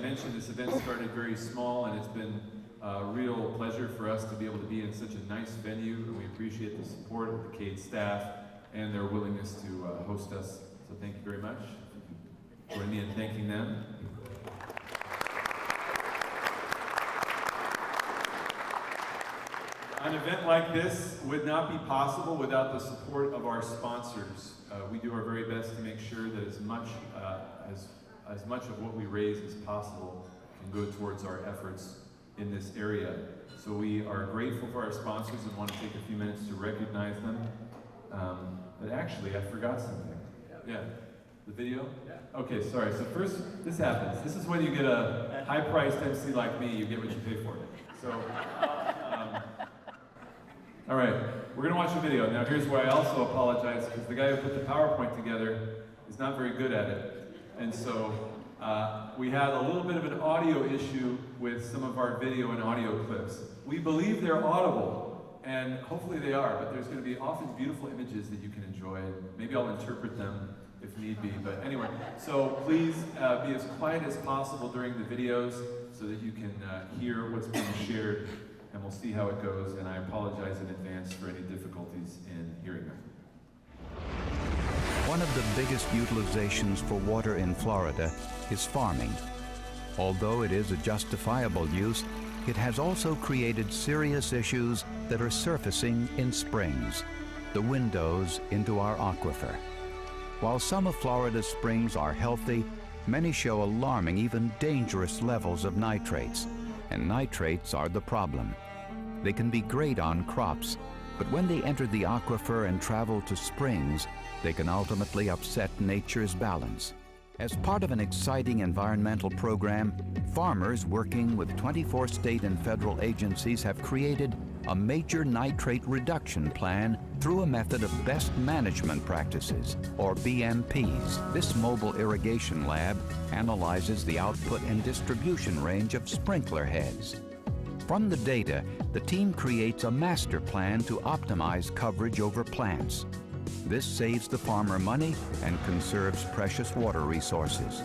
mentioned, this event started very small, and it's been a real pleasure for us to be able to be in such a nice venue, and we appreciate the support of the Cade staff and their willingness to host us. So thank you very much. Join me in thanking them. An event like this would not be possible without the support of our sponsors. We do our very best to make sure that as much of what we raise as possible can go towards our efforts in this area. So we are grateful for our sponsors and want to take a few minutes to recognize them. But actually, I forgot something. Yeah. The video? Yeah. Okay, sorry. So first, this happens. This is when you get a high-priced MC like me, you get what you pay for. So, all right, we're going to watch the video. Now, here's where I also apologize, because the guy who put the PowerPoint together is not very good at it. And so we had a little bit of an audio issue with some of our video and audio clips. We believe they're audible, and hopefully they are, but there's going to be often beautiful images that you can enjoy. Maybe I'll interpret them if need be, but anyway. So please be as quiet as possible during the videos so that you can hear what's being shared, and we'll see how it goes, and I apologize in advance for any difficulties in hearing them. One of the biggest utilizations for water in Florida is farming. Although it is a justifiable use, it has also created serious issues that are surfacing in springs, the windows into our aquifer. While some of Florida's springs are healthy, many show alarming, even dangerous levels of nitrates, and nitrates are the problem. They can be great on crops, but when they enter the aquifer and travel to springs, they can ultimately upset nature's balance. As part of an exciting environmental program, farmers working with 24 state and federal agencies have created a major nitrate reduction plan through a method of best management practices, or BMPs. This mobile irrigation lab analyzes the output and distribution range of sprinkler heads. From the data, the team creates a master plan to optimize coverage over plants. This saves the farmer money and conserves precious water resources.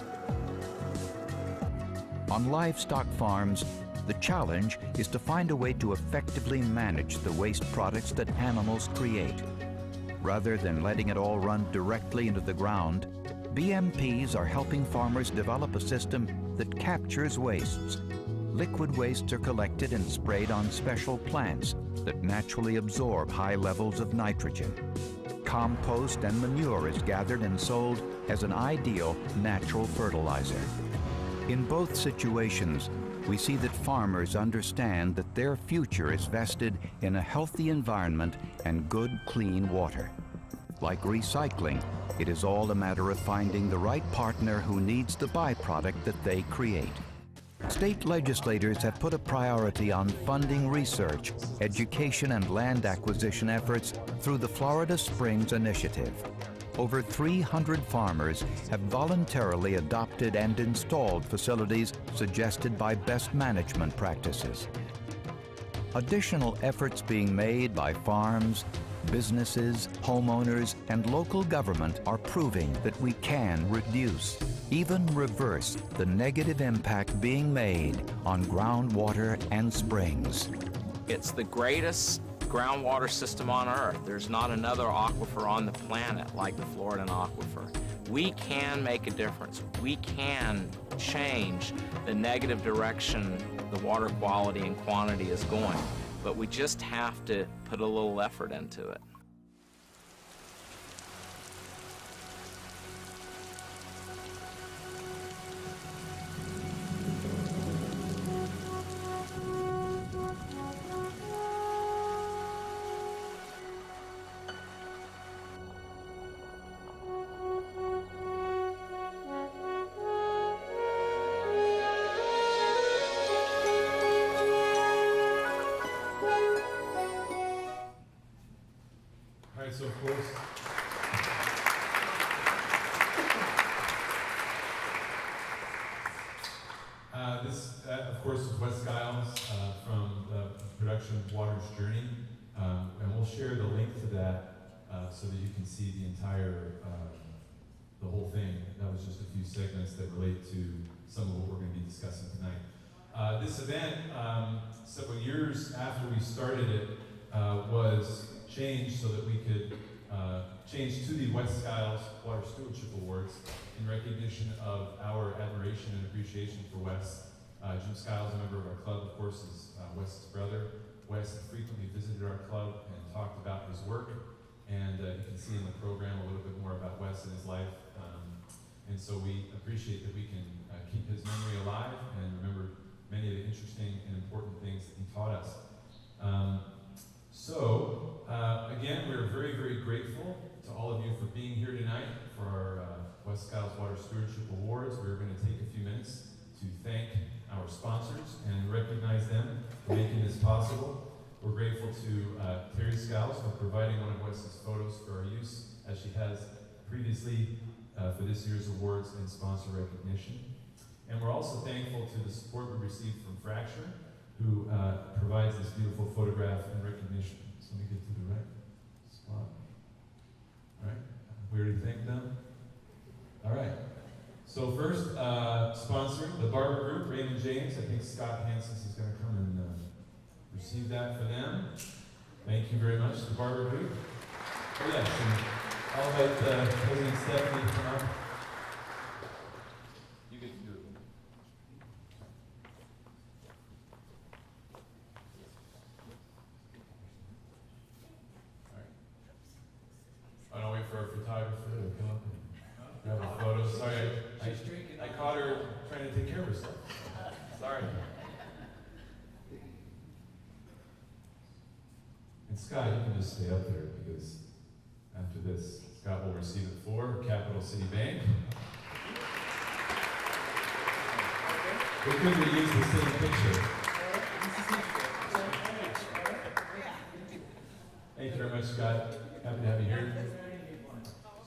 On livestock farms, the challenge is to find a way to effectively manage the waste products that animals create. Rather than letting it all run directly into the ground, BMPs are helping farmers develop a system that captures wastes. Liquid wastes are collected and sprayed on special plants that naturally absorb high levels of nitrogen. Compost and manure is gathered and sold as an ideal natural fertilizer. In both situations, we see that farmers understand that their future is vested in a healthy environment and good, clean water. Like recycling, it is all a matter of finding the right partner who needs the byproduct that they create. State legislators have put a priority on funding research, education, and land acquisition efforts through the Florida Springs Initiative. Over 300 farmers have voluntarily adopted and installed facilities suggested by best management practices. Additional efforts being made by farms, businesses, homeowners, and local government are proving that we can reduce, even reverse, the negative impact being made on groundwater and springs. It's the greatest groundwater system on Earth. There's not another aquifer on the planet like the Floridan aquifer. We can make a difference. We can change the negative direction the water quality and quantity is going, but we just have to put a little effort into it. So of course, this of course is Wes Skiles from the production Water's Journey, and we'll share the link to that so that you can see the entire, the whole thing. That was just a few segments that relate to some of what we're going to be discussing This event, several years after we started it, was changed so that we could change to the Wes Skiles Water Stewardship Awards in recognition of our admiration and appreciation for Wes. Jim Skiles, a member of our club, of course, is Wes's brother. Wes frequently visited our club and talked about his work, and you can see in the program a little bit more about Wes and his life. And so we appreciate that we can keep his memory alive and remember many of the interesting and important things that he taught us. Again, we're very, very grateful to all of you for being here tonight for our Wes Skiles Water Stewardship Awards. We're going to take a few minutes to thank our sponsors and recognize them for making this possible. We're grateful to Terry Skiles for providing one of Wes's photos for our use, as she has previously for this year's awards and sponsor recognition. And we're also thankful to the support we received from Fracture, who provides this beautiful photograph and recognition. So let me get to the right spot. All right, we already thanked them. All right. So first, sponsoring the Barber Group, Raymond James. I think Scott Hansen is going to come and receive that for them. Thank you very much, the Barber Group. Oh yes, and I'll let President Stephanie come up. You get to do it. All right. I'll wait for our photographer to come up and grab a photo. Sorry, I caught her trying to take care of herself. Sorry. And Scott, you can just stay up there because after this, Scott will receive it for Capital City Bank. We could reuse the same picture. Thank you very much, Scott. Happy to have you here.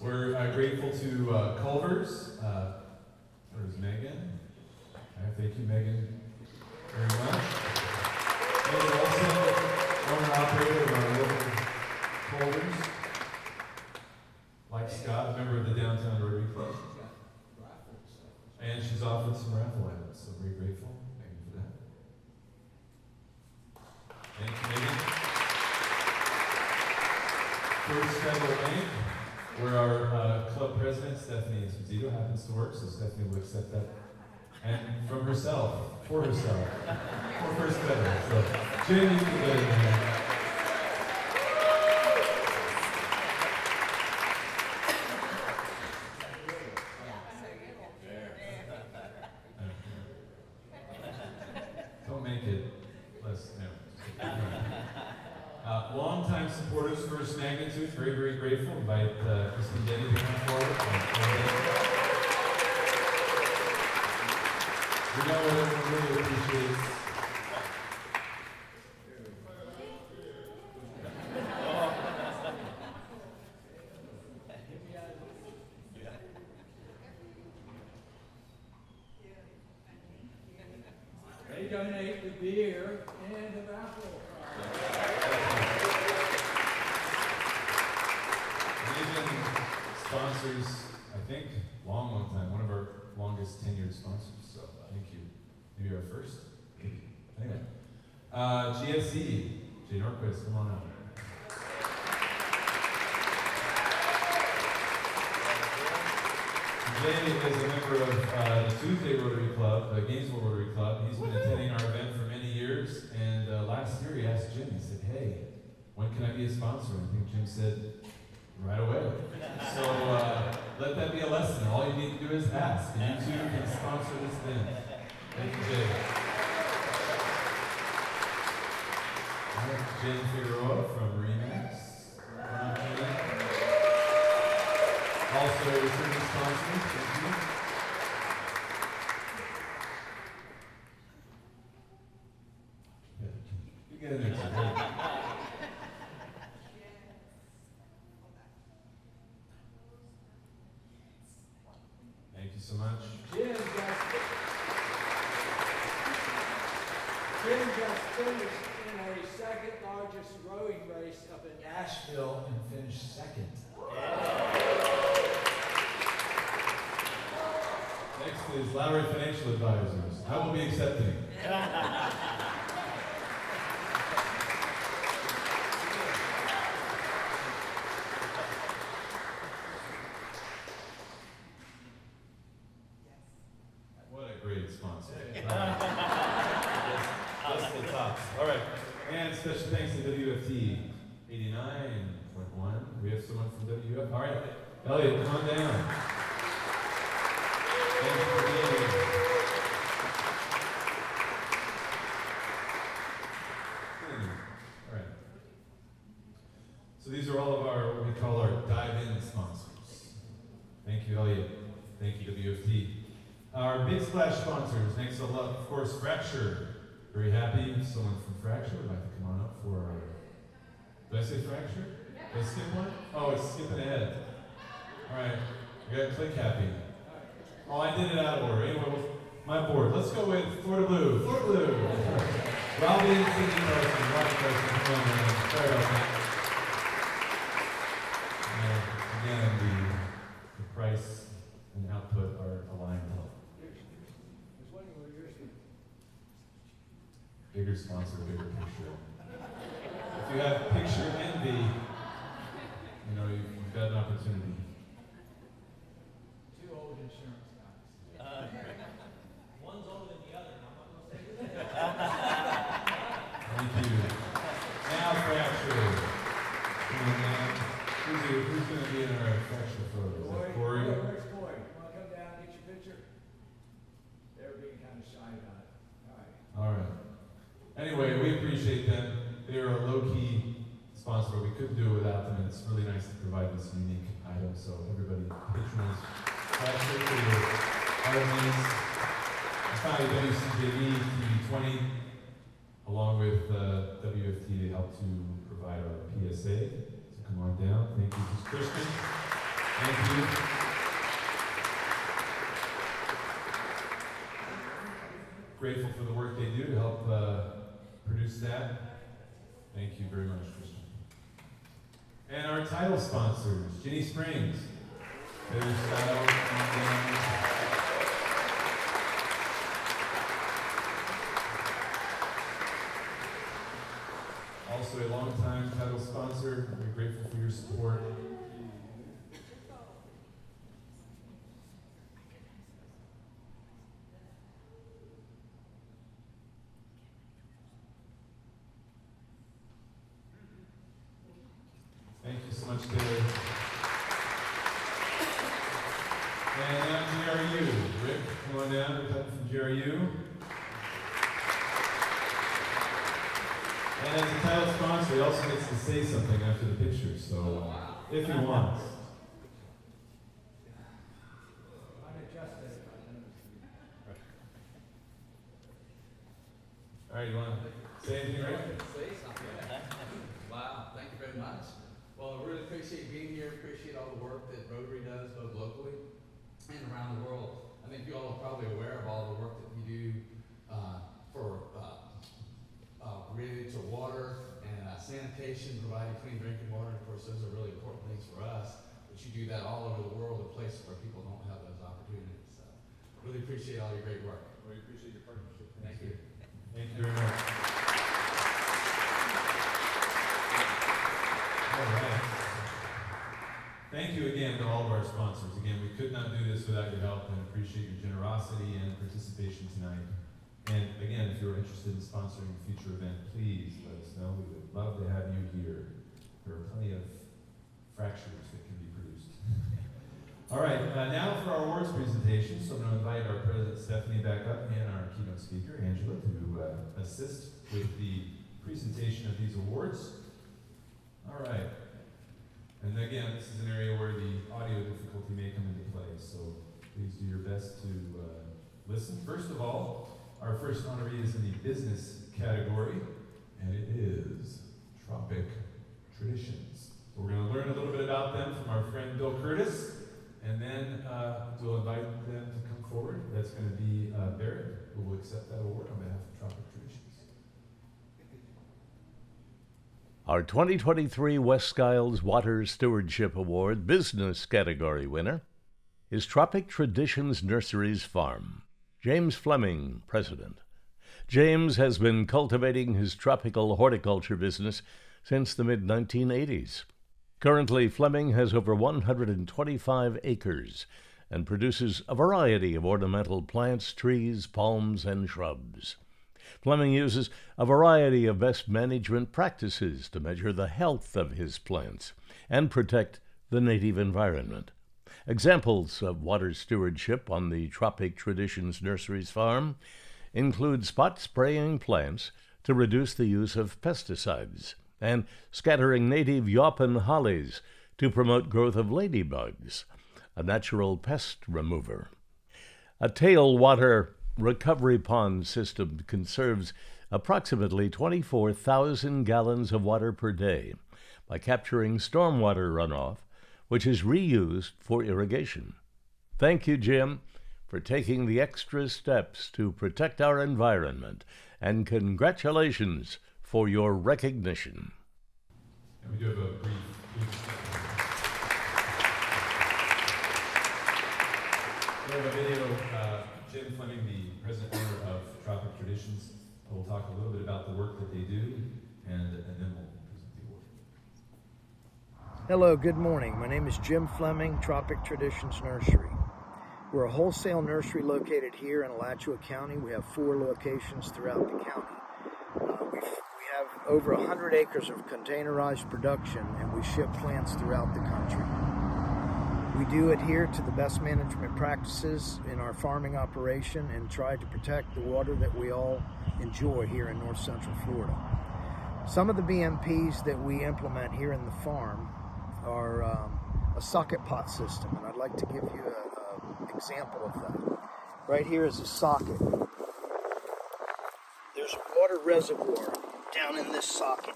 We're grateful to Culver's. Where's Megan? Thank you, Megan, very much. And also, owner operator of our local Culver's, like Scott, a member of the Downtown Rotary Club. And she's offered some raffle items, so very grateful. Thank you for that. Thank you, Megan. First Federal Bank, where our club president, Stephanie Esposito, happens to work, so Stephanie will accept that. And from herself, for herself, for First Federal. So, Jim, you can get in there. Don't make it less, no. Long-time supporters, First Magnitude, very, very grateful. Invite Christine Denny to come forward. We know what everyone really appreciates. They donate the beer and the raffle. Even sponsors, I think, long time. One of our longest tenured sponsors. So thank you. Maybe our first. Anyway, GSC, Jay Norquist, come on up. Jay is a member of the Tuesday Rotary Club, the Gainesville Rotary Club. He's been attending our event for many years, and last year he asked Jim, he said, hey, when can I be a sponsor? And I think Jim said, right away. So let that be a lesson. All you need to do is ask, and you too can sponsor this event. Thank you, Jay. All right, Jen Figueroa from Remax. Also a returning sponsor. Thank you. Yeah. You get in there today. Thank you so much. Jim just finished in a second largest rowing race up in Nashville and finished second. Next is Lowry Financial Advisors. I will be accepting. What a great sponsor. That's the tops. All right. And special thanks to WFT 89.1. We have someone from WF. All right. Elliot, come on down. Thank you for being here. All right. So these are all of our, what we call our dive-in sponsors. Thank you, Elliot. Thank you, WFT. Our Big Splash sponsors, next up, of course, Fracture. Very happy someone from Fracture would like to come on up for our, did I say Fracture? Did I skip one? Oh, it's skipping ahead. All right, we got Click Happy. Oh, I did it out of order. Anyway, my board. Let's go with Florida Blue. Florida Blue. Robin, Cindy Carson, Robin Carson, come on, man. Sorry about that. Again, the price and output are aligned. Bigger sponsor, bigger picture. If you have picture envy, you know, you've got an opportunity. Two old insurance guys. One's older than the other, and I'm not going to say that. Thank you. Now Fracture. Come on down. Who's going to be in our Fracture photo? Is that Corey? Where's Corey? Want to come down and get your picture? They were being kind of shy about it. All right. All right. Anyway, we appreciate them. They're a low-key sponsor, but we couldn't do it without them, and it's really nice to provide this unique item. So everybody, patronize Fracture for your art needs. And finally, WCJV TV20, along with WFT, they help to provide our PSA. So come on down. Thank you, Christian. Thank you. Grateful for the work they do to help produce that. Thank you very much, Christian. And our title sponsors, Ginny Springs. There's Skiles. Also a longtime title sponsor. We're grateful for your support. Thank you so much, Taylor. And now GRU. Rick, come on down. We're coming from GRU. And as a title sponsor, he also gets to say something after the picture, so if he wants. All right, you want to say anything, Rick? Say something. Wow, thank you very much. Well, I really appreciate being here, appreciate all the work that Rotary does, both locally and around the world. I think you all are probably aware of all the work that we do for related to water and sanitation, providing clean drinking water. Of course, those are really important things for us, but you do that all over the world in places where people don't have those opportunities. So, really appreciate all your great work. We appreciate your partnership. Thank you. Thank you very much. All right. Thank you again to all of our sponsors. Again, we could not do this without your help, and appreciate your generosity and participation tonight. And again, if you're interested in sponsoring a future event, please let us know. We would love to have you here. There are plenty of fractures that can be produced. All right, now for our awards presentation. So I'm going to invite our President Stephanie back up and our keynote speaker, Angela, to assist with the presentation of these awards. All right. And again, this is an area where the audio difficulty may come into play, so please do your best to listen. First of all, our first honoree is in the business category, and it is Tropic Traditions. So we're going to learn a little bit about them from our friend Bill Curtis, and then we'll invite them to come forward. That's going to be Barrett, who will accept that award on behalf of Tropic Traditions. Our 2023 Wes Skiles Water Stewardship Award Business Category winner is Tropic Traditions Nursery's farm. James Fleming, president. James has been cultivating his tropical horticulture business since the mid-1980s. Currently, Fleming has over 125 acres and produces a variety of ornamental plants, trees, palms, and shrubs. Fleming uses a variety of best management practices to measure the health of his plants and protect the native environment. Examples of water stewardship on the Tropic Traditions Nursery's farm include spot spraying plants to reduce the use of pesticides and scattering native yaupon hollies to promote growth of ladybugs, a natural pest remover. A tailwater recovery pond system conserves approximately 24,000 gallons of water per day by capturing stormwater runoff, which is reused for irrigation. Thank you, Jim, for taking the extra steps to protect our environment, and congratulations for your recognition. And we do have a brief we have a video, Jim Fleming, the president owner of Tropic Traditions, will talk a little bit about the work that they do, and then we'll present the award. Hello, good morning. My name is Jim Fleming, Tropic Traditions Nursery. We're a wholesale nursery located here in Alachua County. We have 4 locations throughout the county. We have over 100 acres of containerized production, and we ship plants throughout the country. We do adhere to the best management practices in our farming operation and try to protect the water that we all enjoy here in north central Florida. Some of the BMPs that we implement here in the farm are a socket pot system, and I'd like to give you an example of that. Right here is a socket. There's a water reservoir down in this socket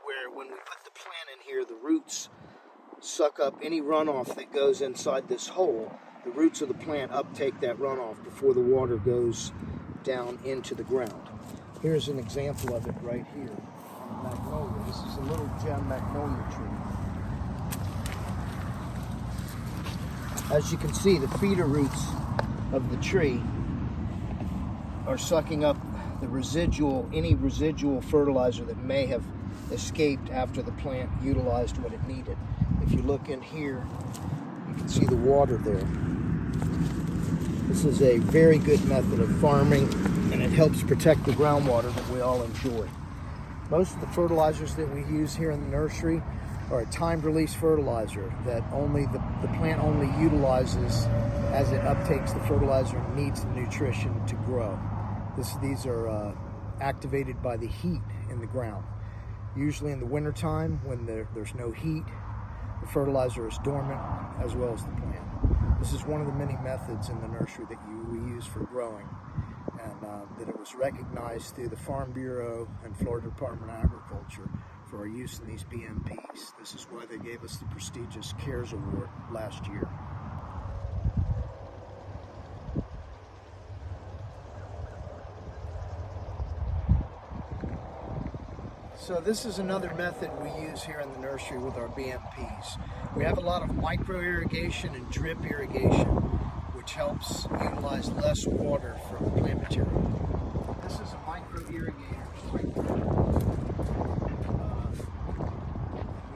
where when we put the plant in here, the roots suck up any runoff that goes inside this hole. The roots of the plant uptake that runoff before the water goes down into the ground. Here's an example of it right here. Magnolia. This is a little gem magnolia tree. As you can see, the feeder roots of the tree are sucking up any residual fertilizer that may have escaped after the plant utilized what it needed. If you look in here, you can see the water there. This is a very good method of farming, and it helps protect the groundwater that we all enjoy. Most of the fertilizers that we use here in the nursery are a timed release fertilizer that only the plant only utilizes as it uptakes the fertilizer and needs the nutrition to grow. These are activated by the heat in the ground. Usually in the wintertime, when there's no heat, the fertilizer is dormant, as well as the plant. This is one of the many methods in the nursery that we use for growing, and that it was recognized through the Farm Bureau and Florida Department of Agriculture for our use in these BMPs. This is why they gave us the prestigious CARES Award last year. So this is another method we use here in the nursery with our BMPs. We have a lot of micro irrigation and drip irrigation, which helps utilize less water from the plant material. This is a micro irrigator.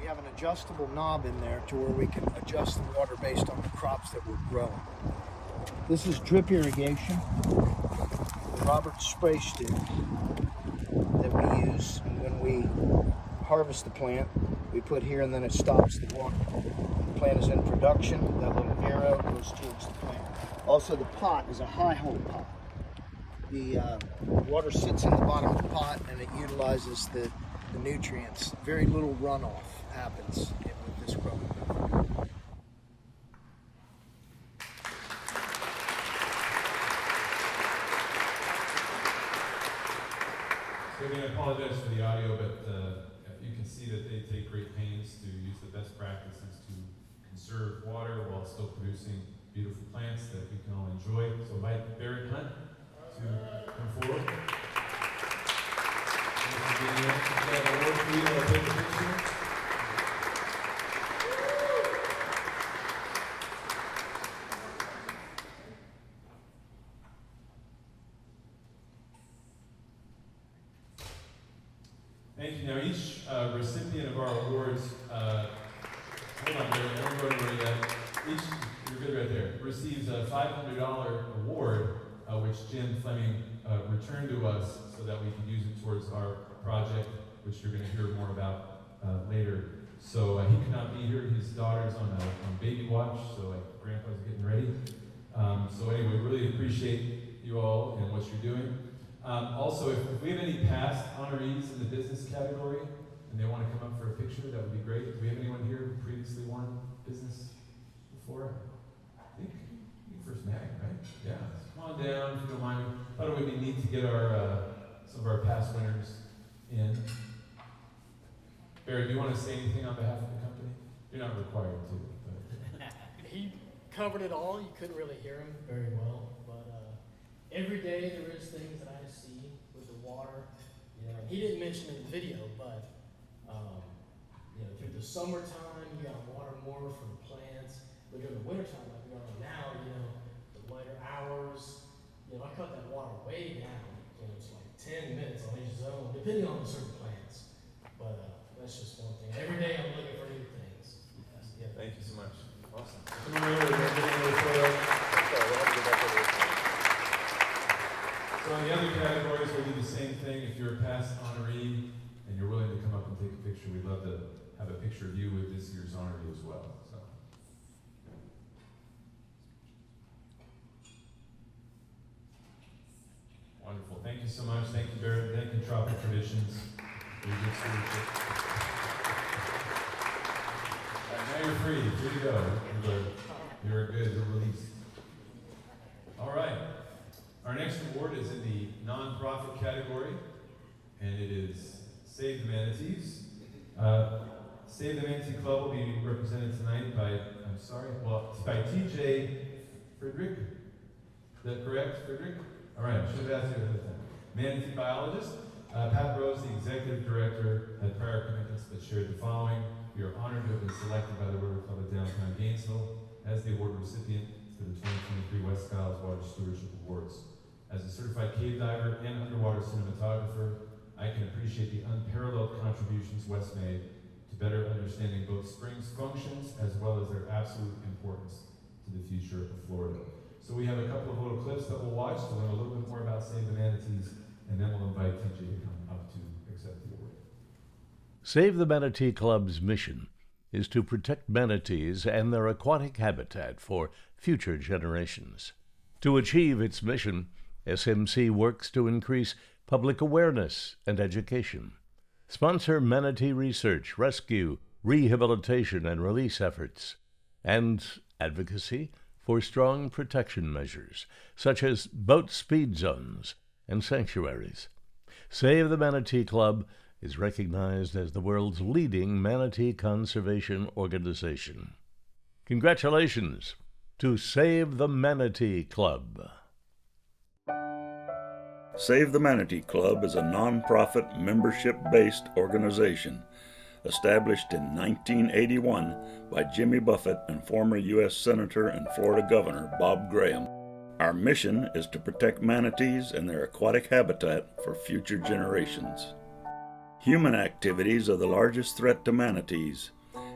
We have an adjustable knob in there to where we can adjust the water based on the crops that we're growing. This is drip irrigation, the Robert spray stick that we use when we harvest the plant. We put here and then it stops the water. The plant is in production, that little arrow goes towards the plant. Also, the pot is a high hole pot. The water sits in the bottom of the pot and it utilizes the nutrients. Very little runoff happens with this growing method. So again, I apologize for the audio, but you can see that they take great pains to use the best practices to conserve water while still producing beautiful plants that we can all enjoy. So Mike Barrett Hunt to come forward. Thank you. Now each recipient of our awards, hold on, Barry, don't go anywhere yet. Each, you're good right there, receives a $500 award, which Jim Fleming returned to us so that we can use it towards our project, which you're going to hear more about later. So he could not be here. His daughter's on baby watch, so Grandpa's getting ready. So anyway, really appreciate you all and what you're doing. Also, if we have any past honorees in the business category and they want to come up for a picture, that would be great. Do we have anyone here who previously won business before? I think first Mag, right? Yeah. Come on down if you don't mind. I thought it would be neat to get our some of our past winners in. Barry, do you want to say anything on behalf of the company? You're not required to. But. He covered it all. You couldn't really hear him very well, but every day there is things that I see with the water. You know, he didn't mention in the video, but you know, through the summertime, you got water more for the plants. But during the wintertime, like we are on now, you know, the lighter hours. You know, I cut that water way down. You know, it's like 10 minutes on each zone, depending on the certain plants. But that's just one thing. Every day I'm looking for new things. Yeah. Thank you so much. Awesome. So in the other categories, we'll do the same thing. If you're a past honoree and you're willing to come up and take a picture, we'd love to have a picture of you with this year's honoree as well. So. Wonderful. Thank you so much. Thank you, Barrett. Thank you, Tropic Traditions. Very good stewardship. Now you're free to go. You're good, you're released. All right. Our next award is in the nonprofit category, and it is Save the Manatees. Save the Manatee Club will be represented tonight by, by TJ Friedrich. Is that correct, Friedrich? All right, should have asked you that time. Manatee biologist. Pat Rose, the executive director, had prior commitments but shared the following. We are honored to have been selected by the Rotary Club of Downtown Gainesville as the award recipient for the 2023 Wes Skiles Water Stewardship Awards. As a certified cave diver and underwater cinematographer, I can appreciate the unparalleled contributions Wes made to better understanding both springs' functions as well as their absolute importance to the future of Florida. So we have a couple of little clips that we'll watch to learn a little bit more about Save the Manatees, and then we'll invite TJ to come up to accept the award. Save the Manatee Club's mission is to protect manatees and their aquatic habitat for future generations. To achieve its mission, SMC works to increase public awareness and education, sponsor manatee research, rescue, rehabilitation, and release efforts, and advocacy for strong protection measures, such as boat speed zones and sanctuaries. Save the Manatee Club is recognized as the world's leading manatee conservation organization. Congratulations to Save the Manatee Club. Save the Manatee Club is a non-profit, membership-based organization established in 1981 by Jimmy Buffett and former U.S. Senator and Florida Governor Bob Graham. Our mission is to protect manatees and their aquatic habitat for future generations. Human activities are the largest threat to manatees,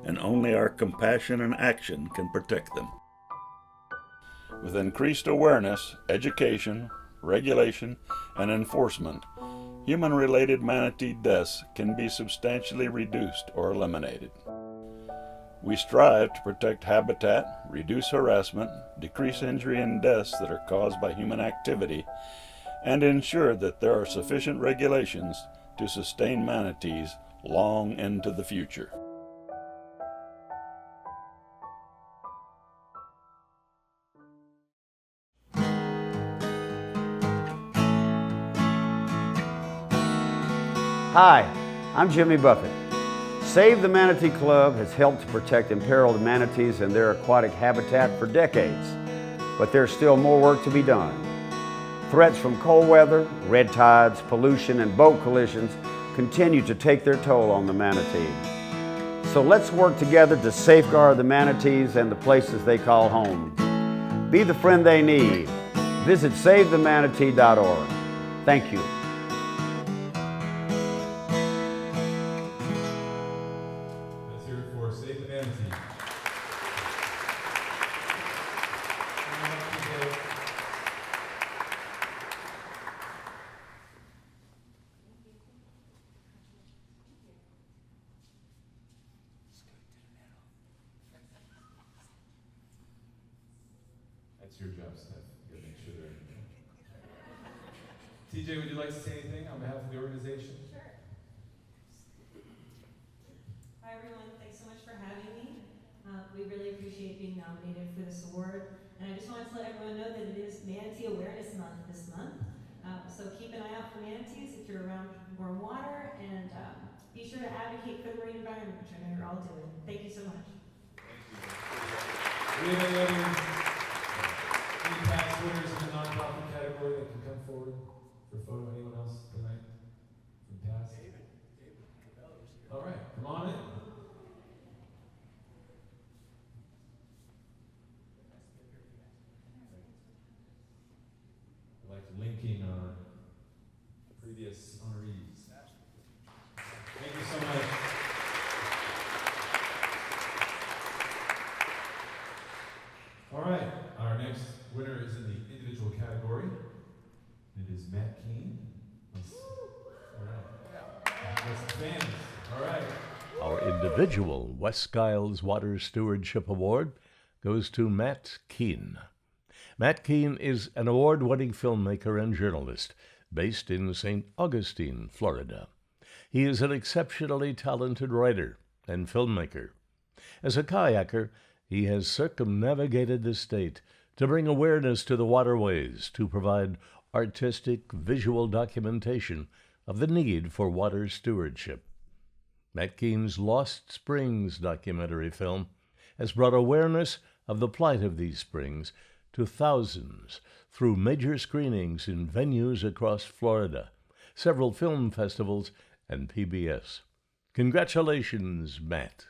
and only our compassion and action can protect them. With increased awareness, education, regulation, and enforcement, human-related manatee deaths can be substantially reduced or eliminated. We strive to protect habitat, reduce harassment, decrease injury and deaths that are caused by human activity, and ensure that there are sufficient regulations to sustain manatees long into the future. Hi, I'm Jimmy Buffett. Save the Manatee Club has helped to protect imperiled manatees and their aquatic habitat for decades, but there's still more work to be done. Threats from cold weather, red tides, pollution, and boat collisions continue to take their toll on the manatee. So let's work together to safeguard the manatees and the places they call home. Be the friend they need. Visit SaveTheManatee.org. Thank you. That's your job, Steph. You gotta make sure they're in there. TJ, would you like to say anything on behalf of the organization? Sure. Hi everyone, thanks so much for having me. We really appreciate being nominated for this award. And I just wanted to let everyone know that it is Manatee Awareness Month this month. So keep an eye out for manatees if you're around warm water, and be sure to advocate for the marine environment, which I know you're all doing. Thank you so much. Do we have any past winners in the nonprofit category that can come forward for a photo? Anyone else tonight from past? David. All right, come on in. I like linking our previous honorees. Thank you so much. All right, our next winner is in the individual category. It is Matt Keene. All right. That's the fans. All right. Our individual Wes Skiles Water Stewardship Award goes to Matt Keene. Matt Keene is an award-winning filmmaker and journalist based in St. Augustine, Florida. He is an exceptionally talented writer and filmmaker. As a kayaker, he has circumnavigated the state to bring awareness to the waterways, to provide artistic, visual documentation of the need for water stewardship. Matt Keene's Lost Springs documentary film has brought awareness of the plight of these springs to thousands through major screenings in venues across Florida, several film festivals, and PBS. Congratulations, Matt.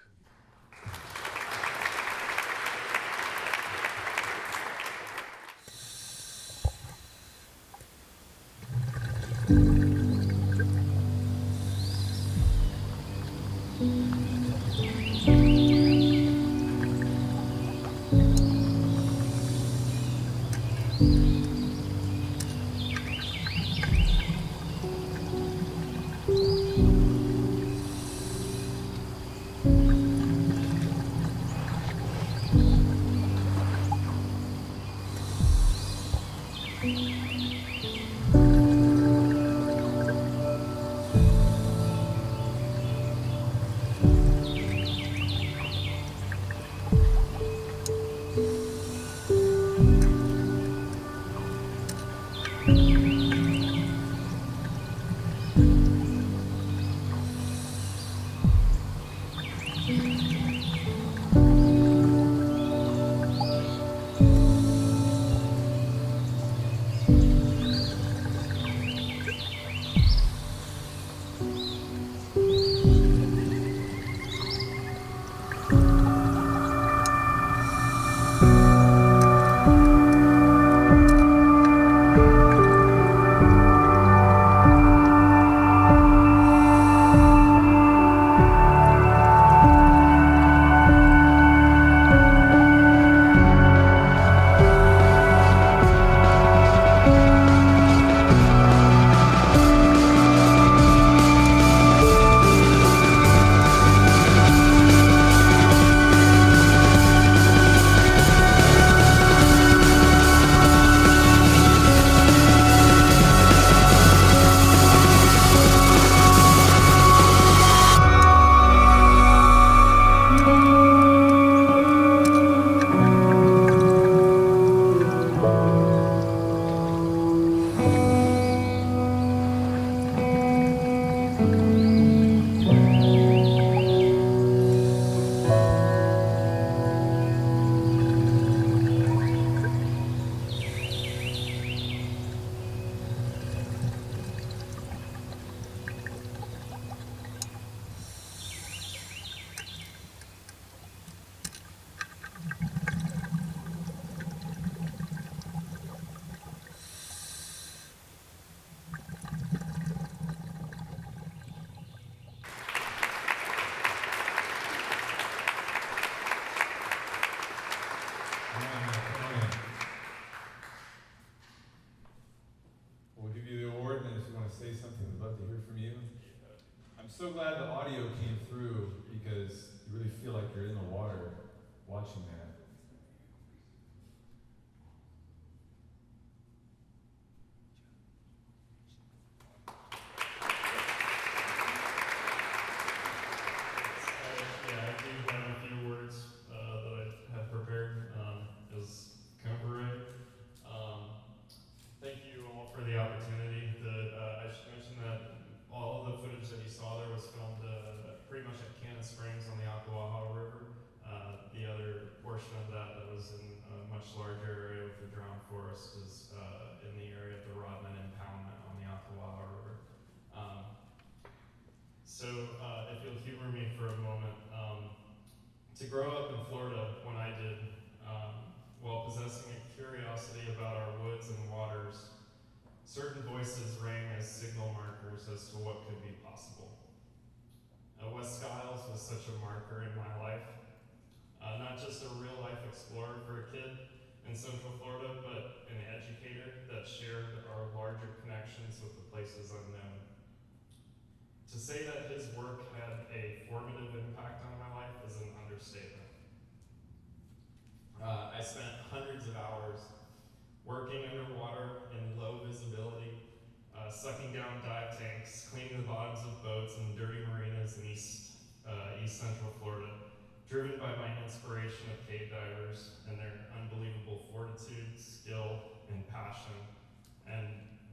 We'll give you the award, and if you want to say something, we'd love to hear from you. I'm so glad the audio came through because you really feel like you're in the water watching that. To grow up in Florida when I did, while possessing a curiosity about our woods and waters, certain voices rang as signal markers as to what could be possible. Wes Skiles was such a marker in my life, not just a real-life explorer for a kid in Central Florida, but an educator that shared our larger connections with the places unknown. To say that his work had a formative impact on my life is an understatement. I spent hundreds of hours working underwater in low visibility, sucking down dive tanks, cleaning the bottoms of boats in dirty marinas in East Central Florida, driven by my inspiration of cave divers and their unbelievable fortitude, skill, and passion, and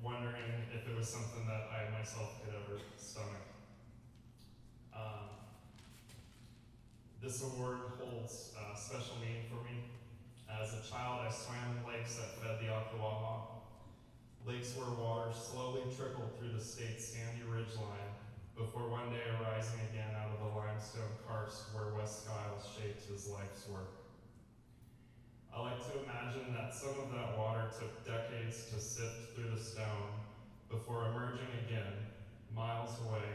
wondering if it was something that I myself could ever stomach. This award holds special meaning for me. As a child, I swam in lakes that fed the Ocklawaha, lakes where water slowly trickled through the state's sandy ridgeline before one day arising again out of the limestone karst where Wes Skiles shaped his life's work. I like to imagine that some of that water took decades to sift through the stone before emerging again, miles away,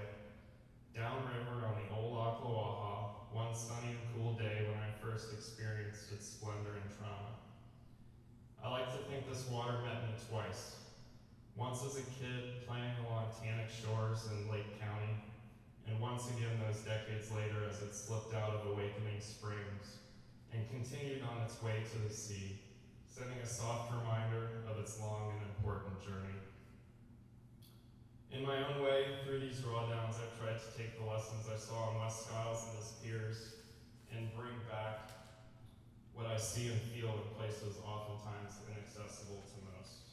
downriver on the old Ocklawaha, one sunny and cool day when I first experienced its splendor and trauma. I like to think this water met me twice. Once as a kid playing along Tannic shores in Lake County, and once again those decades later as it slipped out of Awakening Springs and continued on its way to the sea, sending a soft reminder of its long and important journey. In my own way, through these drawdowns, I've tried to take the lessons I saw on Wes Skiles and his peers and bring back what I see and feel in places oftentimes inaccessible to most.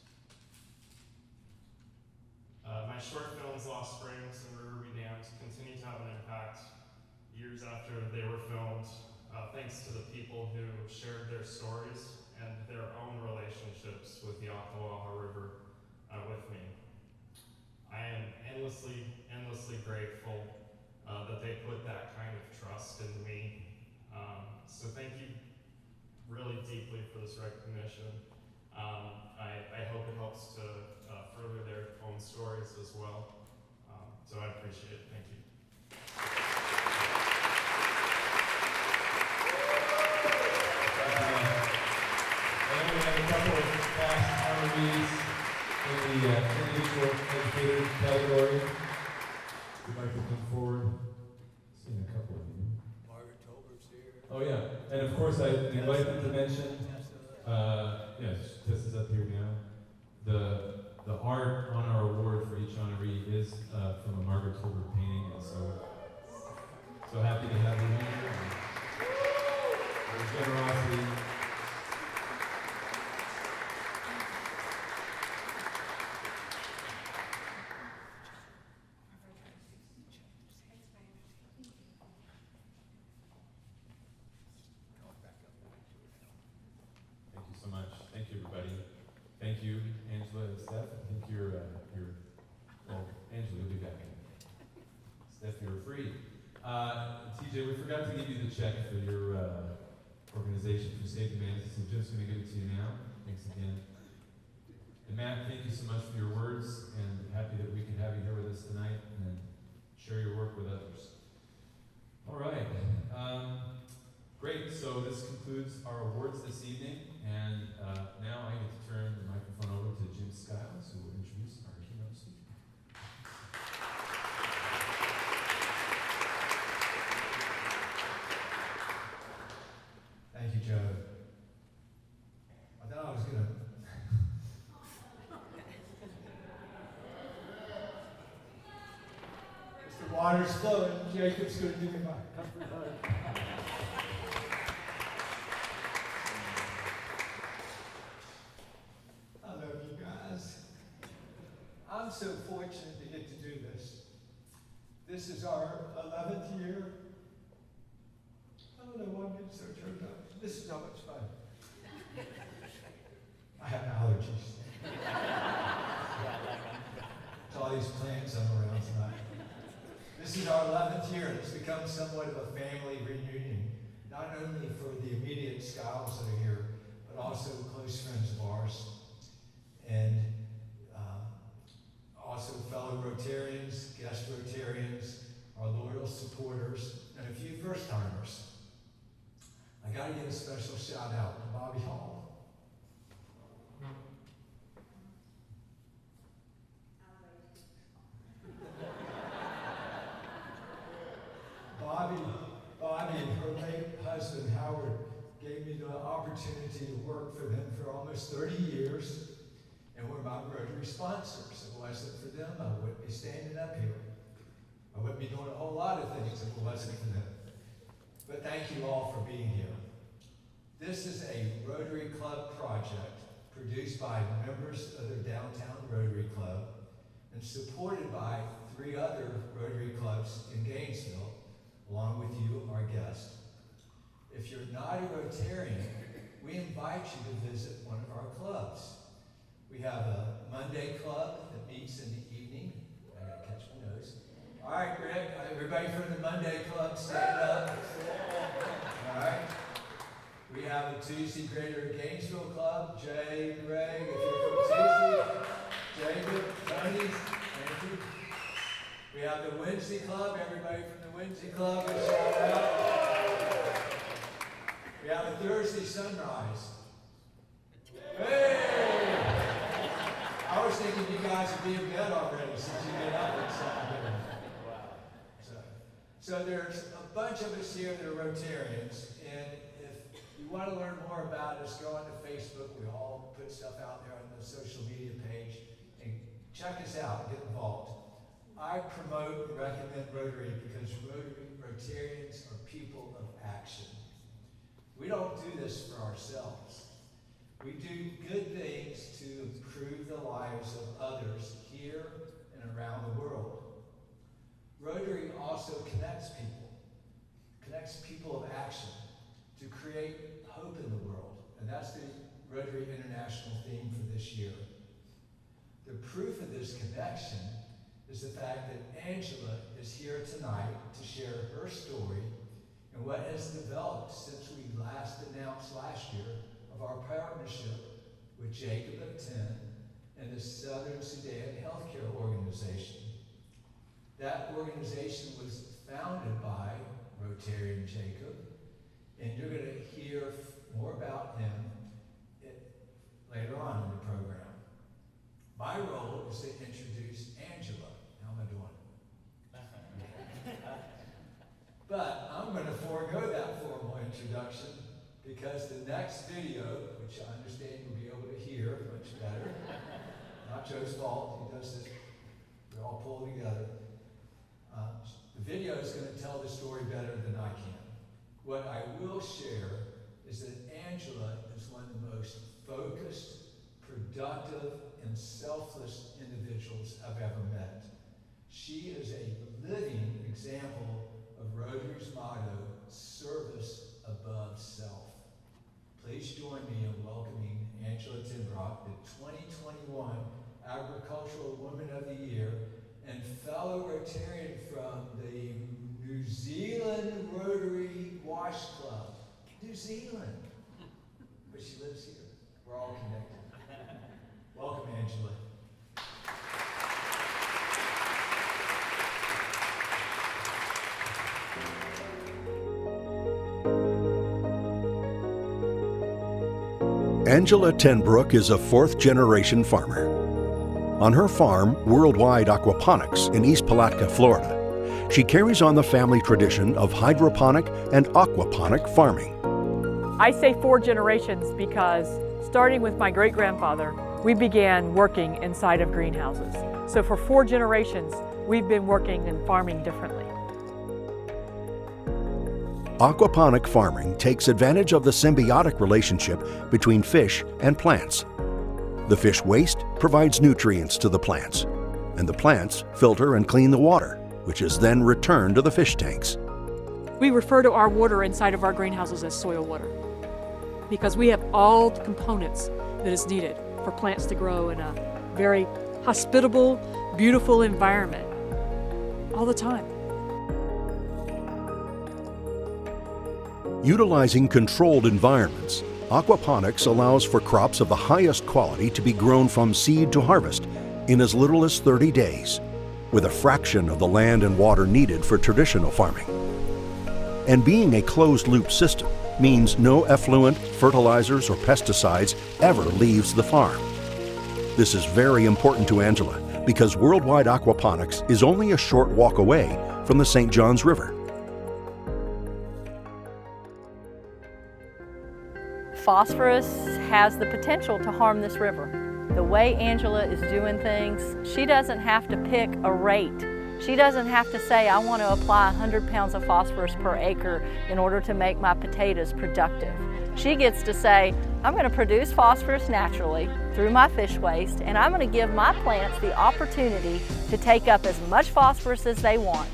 My short films, Lost Springs and River Be Damned, continue to have an impact years after they were filmed, thanks to the people who shared their stories and their own relationships with the Ocklawaha River with me. I am endlessly grateful that they put that kind of trust into me. So thank you really deeply for this recognition. I hope it helps to further their own stories as well. So I appreciate it. Thank you. And we have a couple of past honorees in the individual educator category. If you'd like to come forward, seeing a couple of you. Margaret Tolbert's here. Oh yeah, and of course I invite them to mention, yes, Tess is up here now. The art on our award for each honoree is from a Margaret Tolbert painting, and so happy to have you here. Your generosity. Thank you so much. Thank you, everybody. Thank you, Angela and Steph. I think well, Angela, you'll be back. Steph, you're free. TJ, we forgot to give you the check for your organization for Save the Manatees, so Jim's going to give it to you now. Thanks again. And Matt, thank you so much for your words, and happy that we can have you here with us tonight and share your work with others. All right. Great. So this concludes our awards this evening, and now I get to turn the microphone over to Jim Skiles, who will introduce our keynote speaker. Thank you, Joe. I thought I was going to... As the water's flowing, Jacob's going to give me my comfort hug. I love you guys. I'm so fortunate to get to do this. This is our 11th year. I don't know why I'm getting so turned up. This is how much fun. I have allergies. It's all these plants I'm around tonight. This is our 11th year. It's become somewhat of a family reunion. not only for the immediate Skiles that are here, but also close friends of ours, and also fellow Rotarians, guest Rotarians, our loyal supporters, and a few first-timers. I got to give a special shout out to Bobby Hall. Bobby and her late husband, Howard, gave me the opportunity to work for them for almost 30 years, and were my Rotary sponsors. If it wasn't for them, I wouldn't be standing up here. I wouldn't be doing a whole lot of things if it wasn't for them. But thank you all for being here. This is a Rotary Club project produced by members of the Downtown Rotary Club and supported by 3 other Rotary clubs in Gainesville, along with you, our guest. If you're not a Rotarian, we invite you to visit one of our clubs. We have a Monday club that meets in the evening. I gotta catch my nose. All right, Greg, everybody from the Monday club, stand up. All right. We have a Tuesday Greater Gainesville club. Jay, Greg, if you're from Tuesday. Jacob, Tony, thank you. We have the Wednesday club. Everybody from the Wednesday club, a shout out. We have a Thursday sunrise. Hey! I was thinking you guys would be in bed already since you get up at 7. So there's a bunch of us here that are Rotarians, and if you want to learn more about us, go onto Facebook. We all put stuff out there on the social media page, and check us out, get involved. I promote and recommend Rotary because Rotarians are people of action. We don't do this for ourselves. We do good things to improve the lives of others here and around the world. Rotary also connects people of action to create hope in the world. And that's the Rotary International theme for this year. The proof of this connection is the fact that Angela is here tonight to share her story and what has developed since we last announced last year of our partnership with Jacob Atem and the Southern Sudan Healthcare Organization. That organization was founded by Rotarian Jacob, and you're going to hear more about him later on in the program. My role is to introduce Angela. How am I doing? But I'm going to forego that formal introduction because the next video, which I understand you'll be able to hear much better, not Joe's fault, he does this, we all pull together. The video is going to tell the story better than I can. What I will share is that Angela is one of the most focused, productive, and selfless individuals I've ever met. She is a living example of Rotary's motto, service above self. Please join me in welcoming Angela Tenbroeck, the 2021 Agricultural Woman of the Year and fellow Rotarian from the New Zealand Rotary Wash Club. New Zealand. But she lives here. We're all connected. Welcome, Angela. Angela Tenbroeck is a 4th-generation farmer. On her farm, Worldwide Aquaponics in East Palatka, Florida, she carries on the family tradition of hydroponic and aquaponic farming. I say 4 generations because starting with my great-grandfather, we began working inside of greenhouses. So for 4 generations, we've been working and farming differently. Aquaponic farming takes advantage of the symbiotic relationship between fish and plants. The fish waste provides nutrients to the plants, and the plants filter and clean the water, which is then returned to the fish tanks. We refer to our water inside of our greenhouses as soil water because we have all the components that is needed for plants to grow in a very hospitable, beautiful environment all the time. Utilizing controlled environments, aquaponics allows for crops of the highest quality to be grown from seed to harvest in as little as 30 days, with a fraction of the land and water needed for traditional farming. And being a closed-loop system means no effluent, fertilizers, or pesticides ever leaves the farm. This is very important to Angela because worldwide aquaponics is only a short walk away from the St. Johns River. Phosphorus has the potential to harm this river. The way Angela is doing things, she doesn't have to pick a rate. She doesn't have to say, I want to apply 100 pounds of phosphorus per acre in order to make my potatoes productive. She gets to say, I'm going to produce phosphorus naturally through my fish waste, and I'm going to give my plants the opportunity to take up as much phosphorus as they want.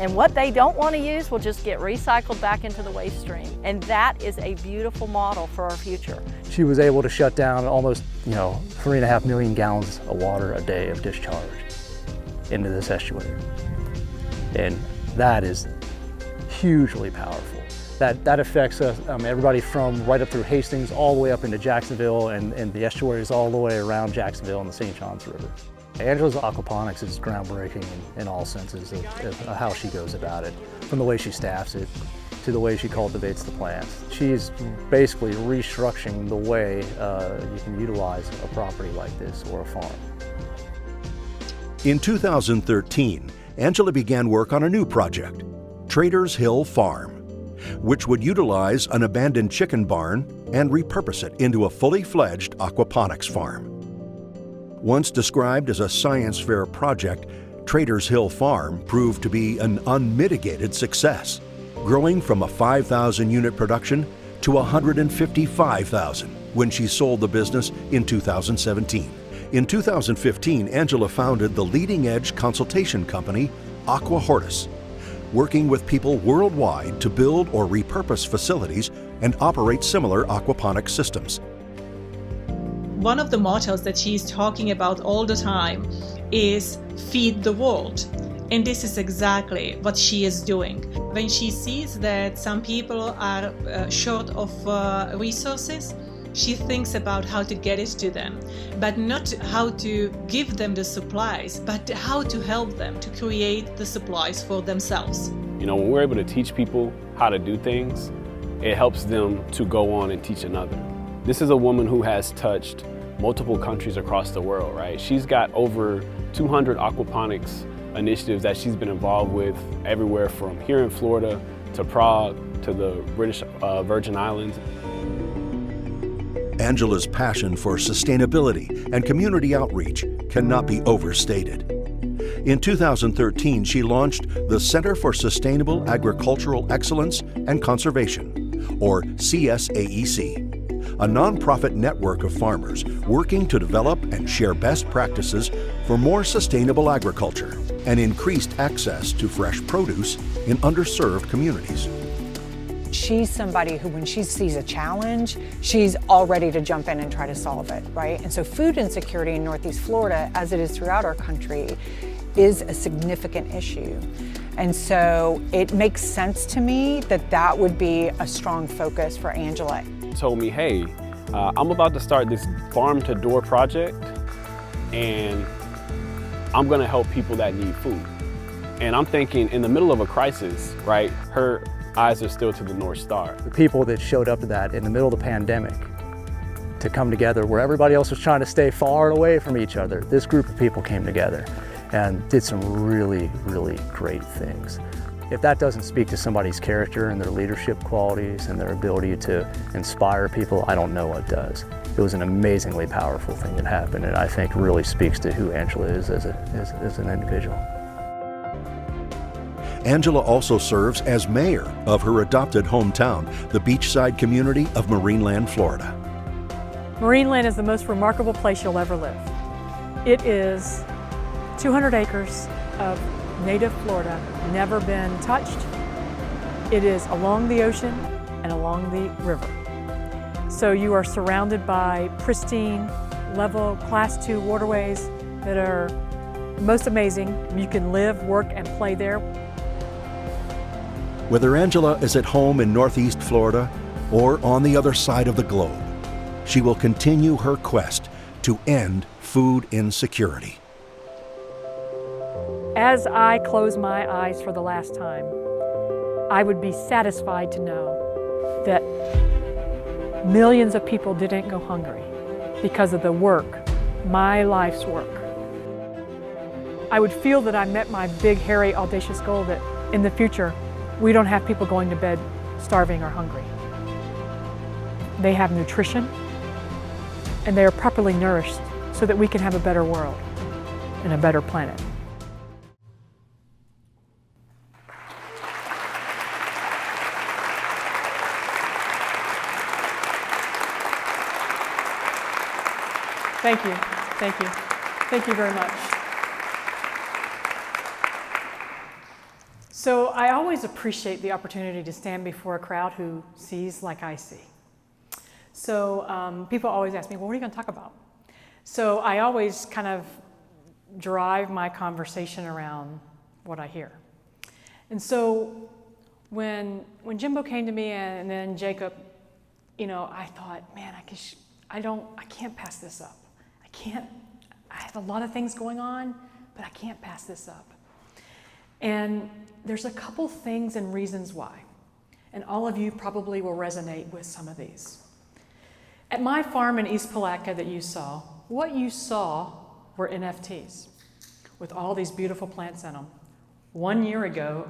And what they don't want to use will just get recycled back into the waste stream. And that is a beautiful model for our future. She was able to shut down almost, 3.5 million gallons of water a day of discharge into this estuary. And that is hugely powerful. That affects us, everybody from right up through Hastings all the way up into Jacksonville and the estuaries all the way around Jacksonville and the St. Johns River. Angela's aquaponics is groundbreaking in all senses of how she goes about it, from the way she staffs it to the way she cultivates the plants. She's basically restructuring the way you can utilize a property like this or a farm. In 2013, Angela began work on a new project, Traders Hill Farm, which would utilize an abandoned chicken barn and repurpose it into a fully fledged aquaponics farm. Once described as a science fair project, Traders Hill Farm proved to be an unmitigated success, growing from a 5,000 unit production to 155,000 when she sold the business in 2017. In 2015, Angela founded the leading-edge consultation company, Aqua Hortus, working with people worldwide to build or repurpose facilities and operate similar aquaponics systems. One of the mottos that she's talking about all the time is feed the world. And this is exactly what she is doing. When she sees that some people are short of resources, she thinks about how to get it to them, but not how to give them the supplies, but how to help them to create the supplies for themselves. When we're able to teach people how to do things, it helps them to go on and teach another. This is a woman who has touched multiple countries across the world, right? She's got over 200 aquaponics initiatives that she's been involved with everywhere from here in Florida to Prague to the British Virgin Islands. Angela's passion for sustainability and community outreach cannot be overstated. In 2013, she launched the Center for Sustainable Agricultural Excellence and Conservation, or CSAEC, a nonprofit network of farmers working to develop and share best practices for more sustainable agriculture and increased access to fresh produce in underserved communities. She's somebody who, when she sees a challenge, she's all ready to jump in and try to solve it, right? And so food insecurity in Northeast Florida, as it is throughout our country, is a significant issue. And so it makes sense to me that that would be a strong focus for Angela. Told me, hey, I'm about to start this farm-to-door project, and I'm gonna help people that need food. And I'm thinking, in the middle of a crisis, right, her eyes are still to the North Star. The people that showed up to that in the middle of the pandemic to come together where everybody else was trying to stay far away from each other, this group of people came together and did some really, really great things. If that doesn't speak to somebody's character and their leadership qualities and their ability to inspire people, I don't know what does. It was an amazingly powerful thing that happened, and I think really speaks to who Angela is as an individual. Angela also serves as mayor of her adopted hometown, the beachside community of Marineland, Florida. Marineland is the most remarkable place you'll ever live. It is 200 acres of native Florida, never been touched. It is along the ocean and along the river. So you are surrounded by pristine, level, Class II waterways that are most amazing. You can live, work, and play there. Whether Angela is at home in Northeast Florida or on the other side of the globe, she will continue her quest to end food insecurity. As I close my eyes for the last time, I would be satisfied to know that millions of people didn't go hungry because of the work, my life's work. I would feel that I met my big, hairy, audacious goal that in the future, we don't have people going to bed starving or hungry. They have nutrition, and they are properly nourished so that we can have a better world and a better planet. Thank you, thank you. Thank you very much. So I always appreciate the opportunity to stand before a crowd who sees like I see. So people always ask me, well, what are you going to talk about? So I always kind of drive my conversation around what I hear. And so when Jimbo came to me and then Jacob, you know, I thought, man, I can't pass this up. I have a lot of things going on, but I can't pass this up. And there's a couple things and reasons why. And all of you probably will resonate with some of these. At my farm in East Palatka that you saw, what you saw were NFTs with all these beautiful plants in them. 1 year ago,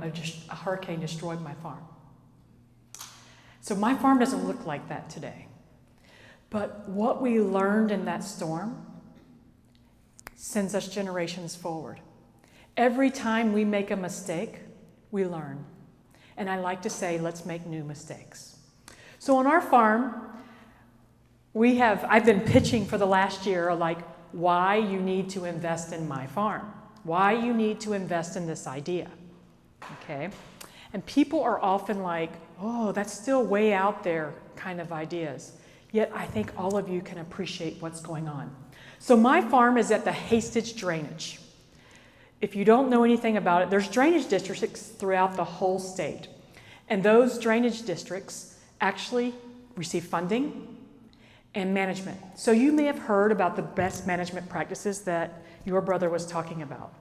a hurricane destroyed my farm. So my farm doesn't look like that today. But what we learned in that storm sends us generations forward. Every time we make a mistake, we learn. And I like to say, let's make new mistakes. So on our farm, I've been pitching for the last year, like, why you need to invest in my farm, why you need to invest in this idea, okay? And people are often like, oh, that's still way out there kind of ideas. Yet I think all of you can appreciate what's going on. So my farm is at the Hastage Drainage. If you don't know anything about it, there's drainage districts throughout the whole state. And those drainage districts actually receive funding and management. So you may have heard about the best management practices that your brother was talking about.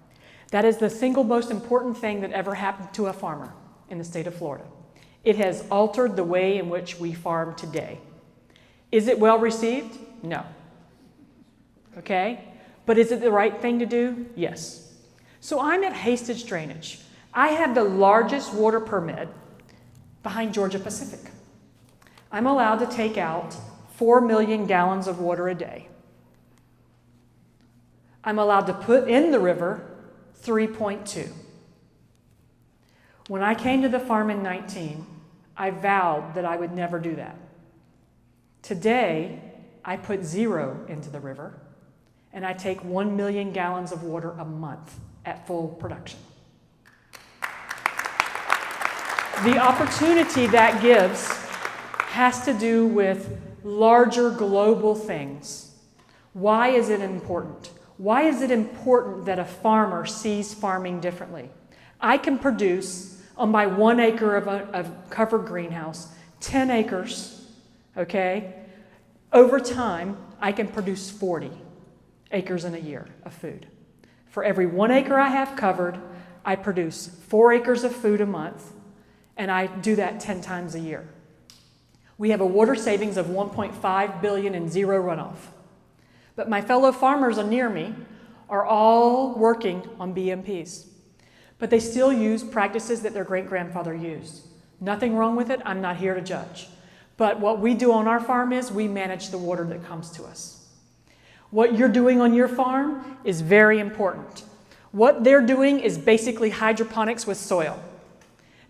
That is the single most important thing that ever happened to a farmer in the state of Florida. It has altered the way in which we farm today. Is it well received? No. Okay? But is it the right thing to do? Yes. So I'm at Hastage Drainage. I have the largest water permit behind Georgia Pacific. I'm allowed to take out 4 million gallons of water a day. I'm allowed to put in the river 3.2. When I came to the farm in 19, I vowed that I would never do that. Today, I put 0 into the river, and I take 1 million gallons of water a month at full production. The opportunity that gives has to do with larger global things. Why is it important? Why is it important that a farmer sees farming differently? I can produce on my 1 acre of covered greenhouse, 10 acres, okay? Over time, I can produce 40 acres in a year of food. For every 1 acre I have covered, I produce 4 acres of food a month, and I do that 10 times a year. We have a water savings of 1.5 billion and 0 runoff. But my fellow farmers near me are all working on BMPs. But they still use practices that their great-grandfather used. Nothing wrong with it, I'm not here to judge. But what we do on our farm is we manage the water that comes to us. What you're doing on your farm is very important. What they're doing is basically hydroponics with soil.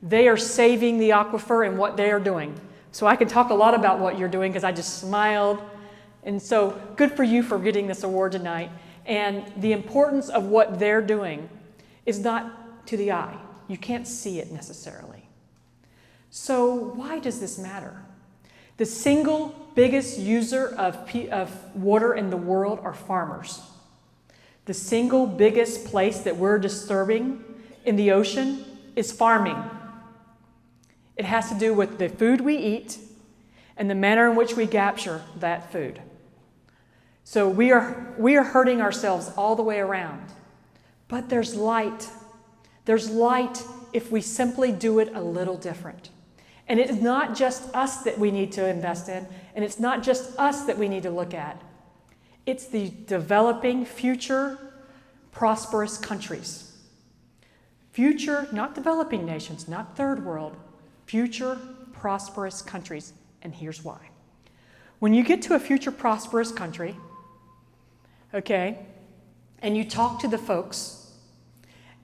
They are saving the aquifer in what they are doing. So I can talk a lot about what you're doing because I just smiled. And so good for you for getting this award tonight. And the importance of what they're doing is not to the eye. You can't see it necessarily. So why does this matter? The single biggest user of water in the world are farmers. The single biggest place that we're disturbing in the ocean is farming. It has to do with the food we eat and the manner in which we capture that food. So we are hurting ourselves all the way around. But there's light. There's light if we simply do it a little different. And it's not just us that we need to invest in, and it's not just us that we need to look at. It's the developing, future, prosperous countries. Future, not developing nations, not third world, future, prosperous countries. And here's why. When you get to a future, prosperous country, okay, and you talk to the folks,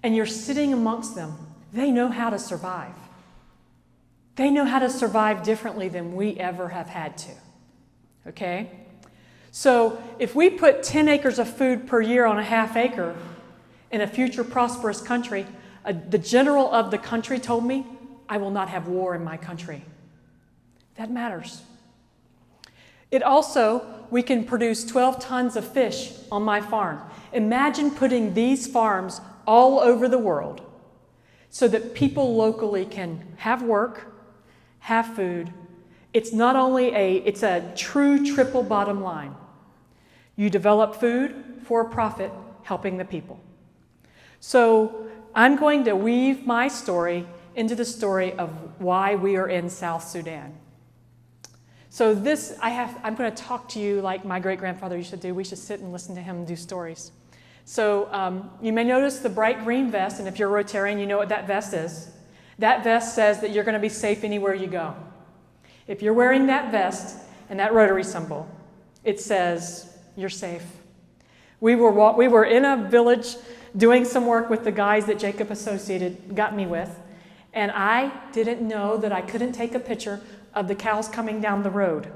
and you're sitting amongst them, they know how to survive. They know how to survive differently than we ever have had to, okay? So if we put 10 acres of food per year on a half acre in a future prosperous country, the general of the country told me, I will not have war in my country. That matters. It also, we can produce 12 tons of fish on my farm. Imagine putting these farms all over the world so that people locally can have work, have food. It's not only it's a true triple bottom line. You develop food for a profit, helping the people. So I'm going to weave my story into the story of why we are in South Sudan. So I'm going to talk to you like my great-grandfather used to do. We should sit and listen to him do stories. So you may notice the bright green vest, and if you're a Rotarian, you know what that vest is. That vest says that you're going to be safe anywhere you go. If you're wearing that vest and that Rotary symbol, it says you're safe. We were in a village doing some work with the guys that Jacob got me with, and I didn't know that I couldn't take a picture of the cows coming down the road.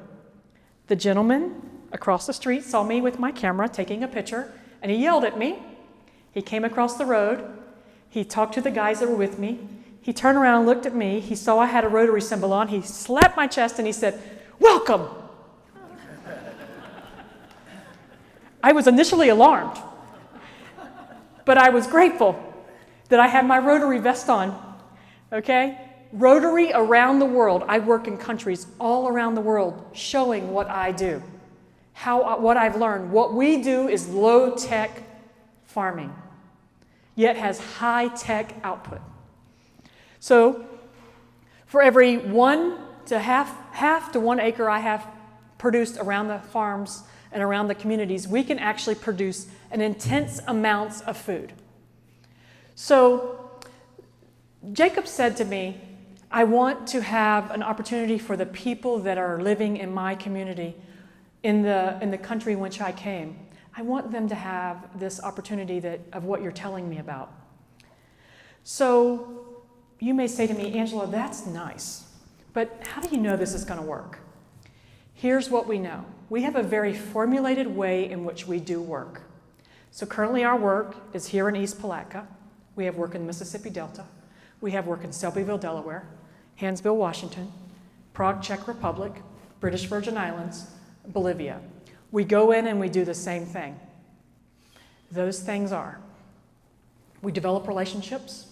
The gentleman across the street saw me with my camera taking a picture, and he yelled at me. He came across the road. He talked to the guys that were with me. He turned around and looked at me. He saw I had a Rotary symbol on. He slapped my chest and he said, "Welcome." I was initially alarmed, but I was grateful that I had my Rotary vest on, okay? Rotary around the world. I work in countries all around the world showing what I do, what I've learned. What we do is low-tech farming, yet has high-tech output. So for every half to 1 acre I have produced around the farms and around the communities, we can actually produce an intense amounts of food. So Jacob said to me, I want to have an opportunity for the people that are living in my community, in the country in which I came. I want them to have this opportunity of what you're telling me about. So you may say to me, Angela, that's nice, but how do you know this is going to work? Here's what we know. We have a very formulated way in which we do work. So currently our work is here in East Palatka. We have work in the Mississippi Delta. We have work in Selbyville, Delaware, Hansville, Washington, Prague, Czech Republic, British Virgin Islands, Bolivia. We go in and we do the same thing. Those things are, we develop relationships,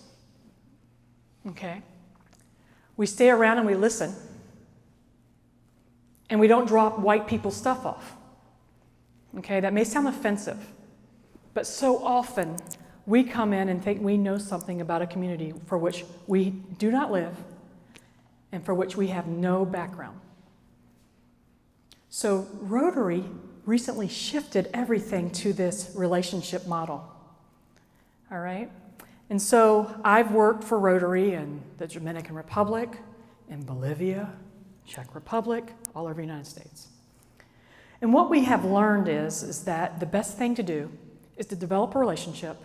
okay? We stay around and we listen, and we don't drop white people's stuff off, okay? That may sound offensive, but so often we come in and think we know something about a community for which we do not live and for which we have no background. So Rotary recently shifted everything to this relationship model, all right? And so I've worked for Rotary in the Dominican Republic, in Bolivia, Czech Republic, all over the United States. And what we have learned is that the best thing to do is to develop a relationship,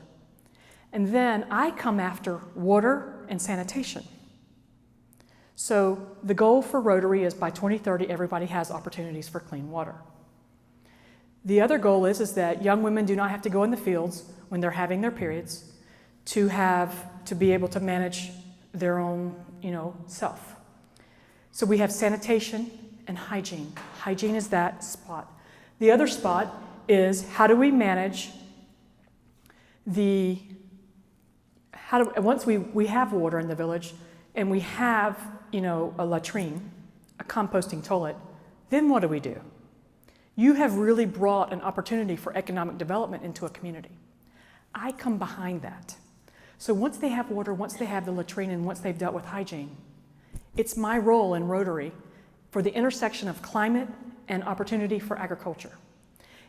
and then I come after water and sanitation. So the goal for Rotary is by 2030, everybody has opportunities for clean water. The other goal is that young women do not have to go in the fields when they're having their periods to be able to manage their own, self. So we have sanitation and hygiene. Hygiene is that spot. The other spot is how do we manage once we have water in the village, and we have, a latrine, a composting toilet, then what do? You have really brought an opportunity for economic development into a community. I come behind that. So once they have water, once they have the latrine, and once they've dealt with hygiene, it's my role in Rotary for the intersection of climate and opportunity for agriculture.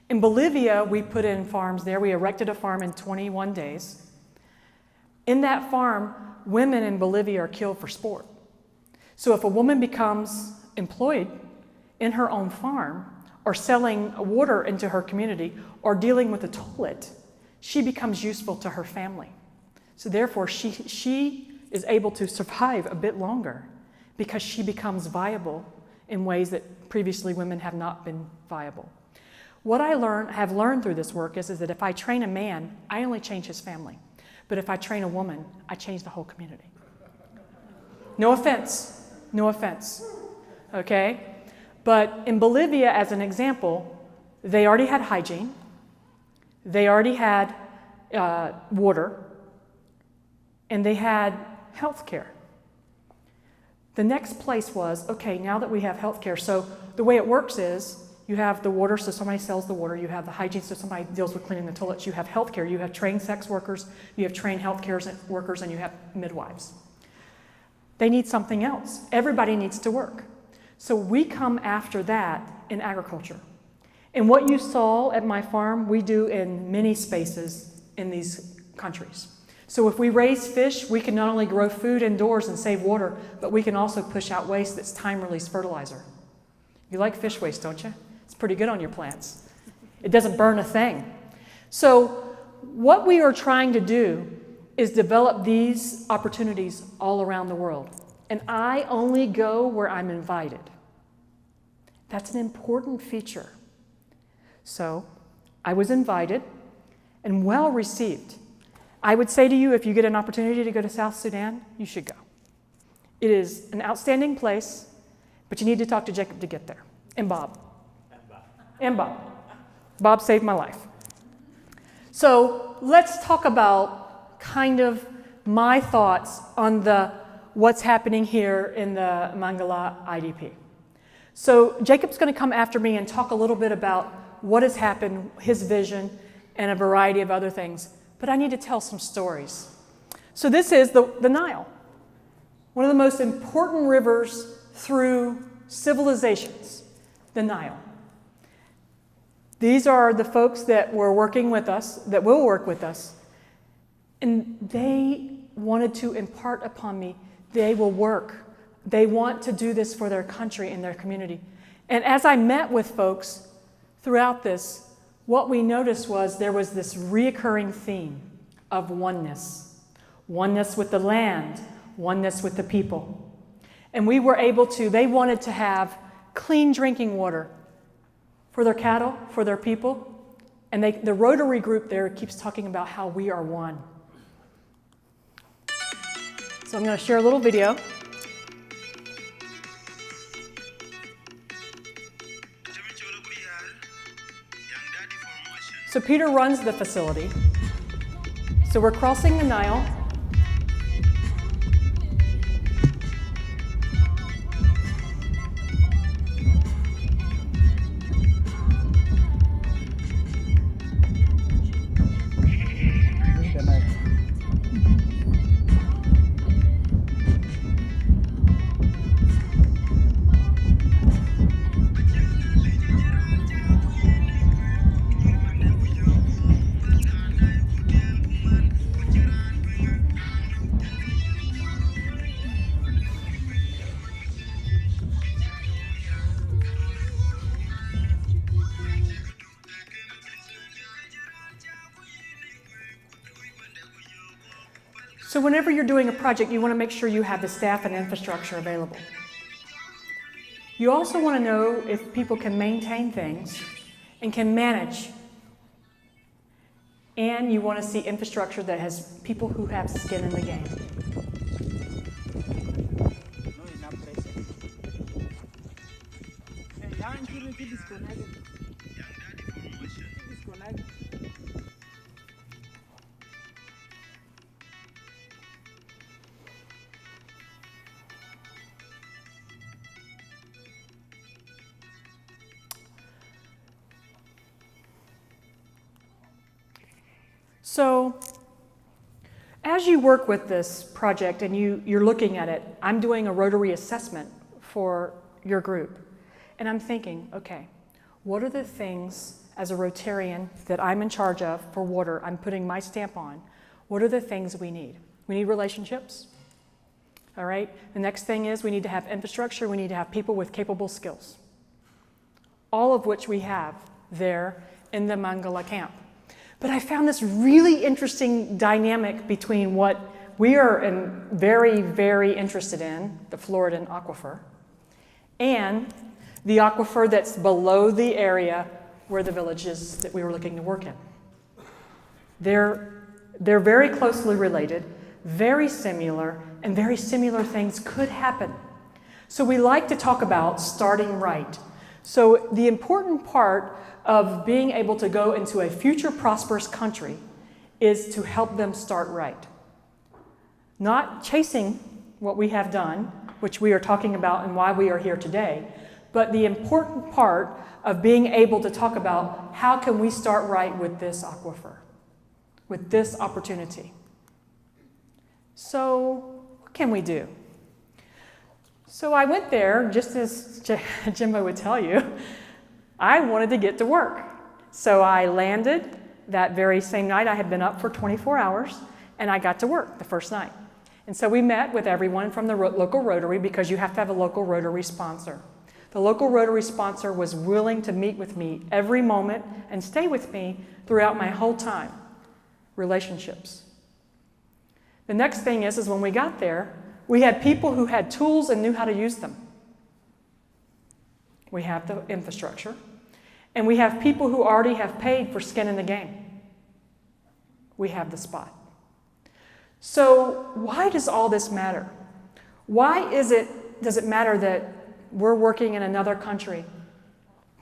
In Bolivia, we put in farms there. We erected a farm in 21 days. In that farm, women in Bolivia are killed for sport. So if a woman becomes employed in her own farm, or selling water into her community, or dealing with a toilet, she becomes useful to her family. So therefore, she is able to survive a bit longer because she becomes viable in ways that previously women have not been viable. What I have learned through this work is that if I train a man, I only change his family. But if I train a woman, I change the whole community. No offense, okay? But in Bolivia, as an example, they already had hygiene, they already had water, and they had health care. The next place was, okay, now that we have health care, so the way it works is you have the water, so somebody sells the water, you have the hygiene, so somebody deals with cleaning the toilets, you have health care, you have trained sex workers, you have trained health care workers, and you have midwives. They need something else. Everybody needs to work. So we come after that in agriculture. And what you saw at my farm, we do in many spaces in these countries. So if we raise fish, we can not only grow food indoors and save water, but we can also push out waste that's time-release fertilizer. You like fish waste, don't you? It's pretty good on your plants. It doesn't burn a thing. So what we are trying to do is develop these opportunities all around the world. And I only go where I'm invited. That's an important feature. So I was invited and well received. I would say to you, if you get an opportunity to go to South Sudan, you should go. It is an outstanding place, but you need to talk to Jacob to get there, and Bob. Bob saved my life. So let's talk about kind of my thoughts on what's happening here in the Mangala IDP. So Jacob's going to come after me and talk a little bit about what has happened, his vision, and a variety of other things. But I need to tell some stories. So this is the Nile, one of the most important rivers through civilizations, the Nile. These are the folks that were working with us, that will work with us, and they wanted to impart upon me, they will work. They want to do this for their country and their community. And as I met with folks throughout this, what we noticed was there was this reoccurring theme of oneness. Oneness with the land, oneness with the people. And we were able to, they wanted to have clean drinking water for their cattle, for their people. And the Rotary group there keeps talking about how we are one. So I'm going to share a little video. So Peter runs the facility. So we're crossing the Nile. So whenever you're doing a project, you want to make sure you have the staff and infrastructure available. You also want to know if people can maintain things and can manage. And you want to see infrastructure that has people who have skin in the game. So as you work with this project and you're looking at it, I'm doing a Rotary assessment for your group. And I'm thinking, okay, what are the things as a Rotarian that I'm in charge of for water, I'm putting my stamp on? What are the things we need? We need relationships. All right? The next thing is we need to have infrastructure. We need to have people with capable skills. All of which we have there in the Mangala camp. But I found this really interesting dynamic between what we are very, very interested in, the Floridan aquifer, and the aquifer that's below the area where the village is that we were looking to work in. They're very closely related, very similar, and very similar things could happen. So we like to talk about starting right. So the important part of being able to go into a future prosperous country is to help them start right. Not chasing what we have done, which we are talking about and why we are here today, but the important part of being able to talk about how can we start right with this aquifer, with this opportunity. So what can we do? So I went there, just as Jimbo would tell you, I wanted to get to work. So I landed that very same night. I had been up for 24 hours, and I got to work the first night. And so we met with everyone from the local Rotary, because you have to have a local Rotary sponsor. The local Rotary sponsor was willing to meet with me every moment and stay with me throughout my whole time. Relationships. The next thing is when we got there, we had people who had tools and knew how to use them. We have the infrastructure. And we have people who already have paid for skin in the game. We have the spot. So why does all this matter? Why does it matter that we're working in another country?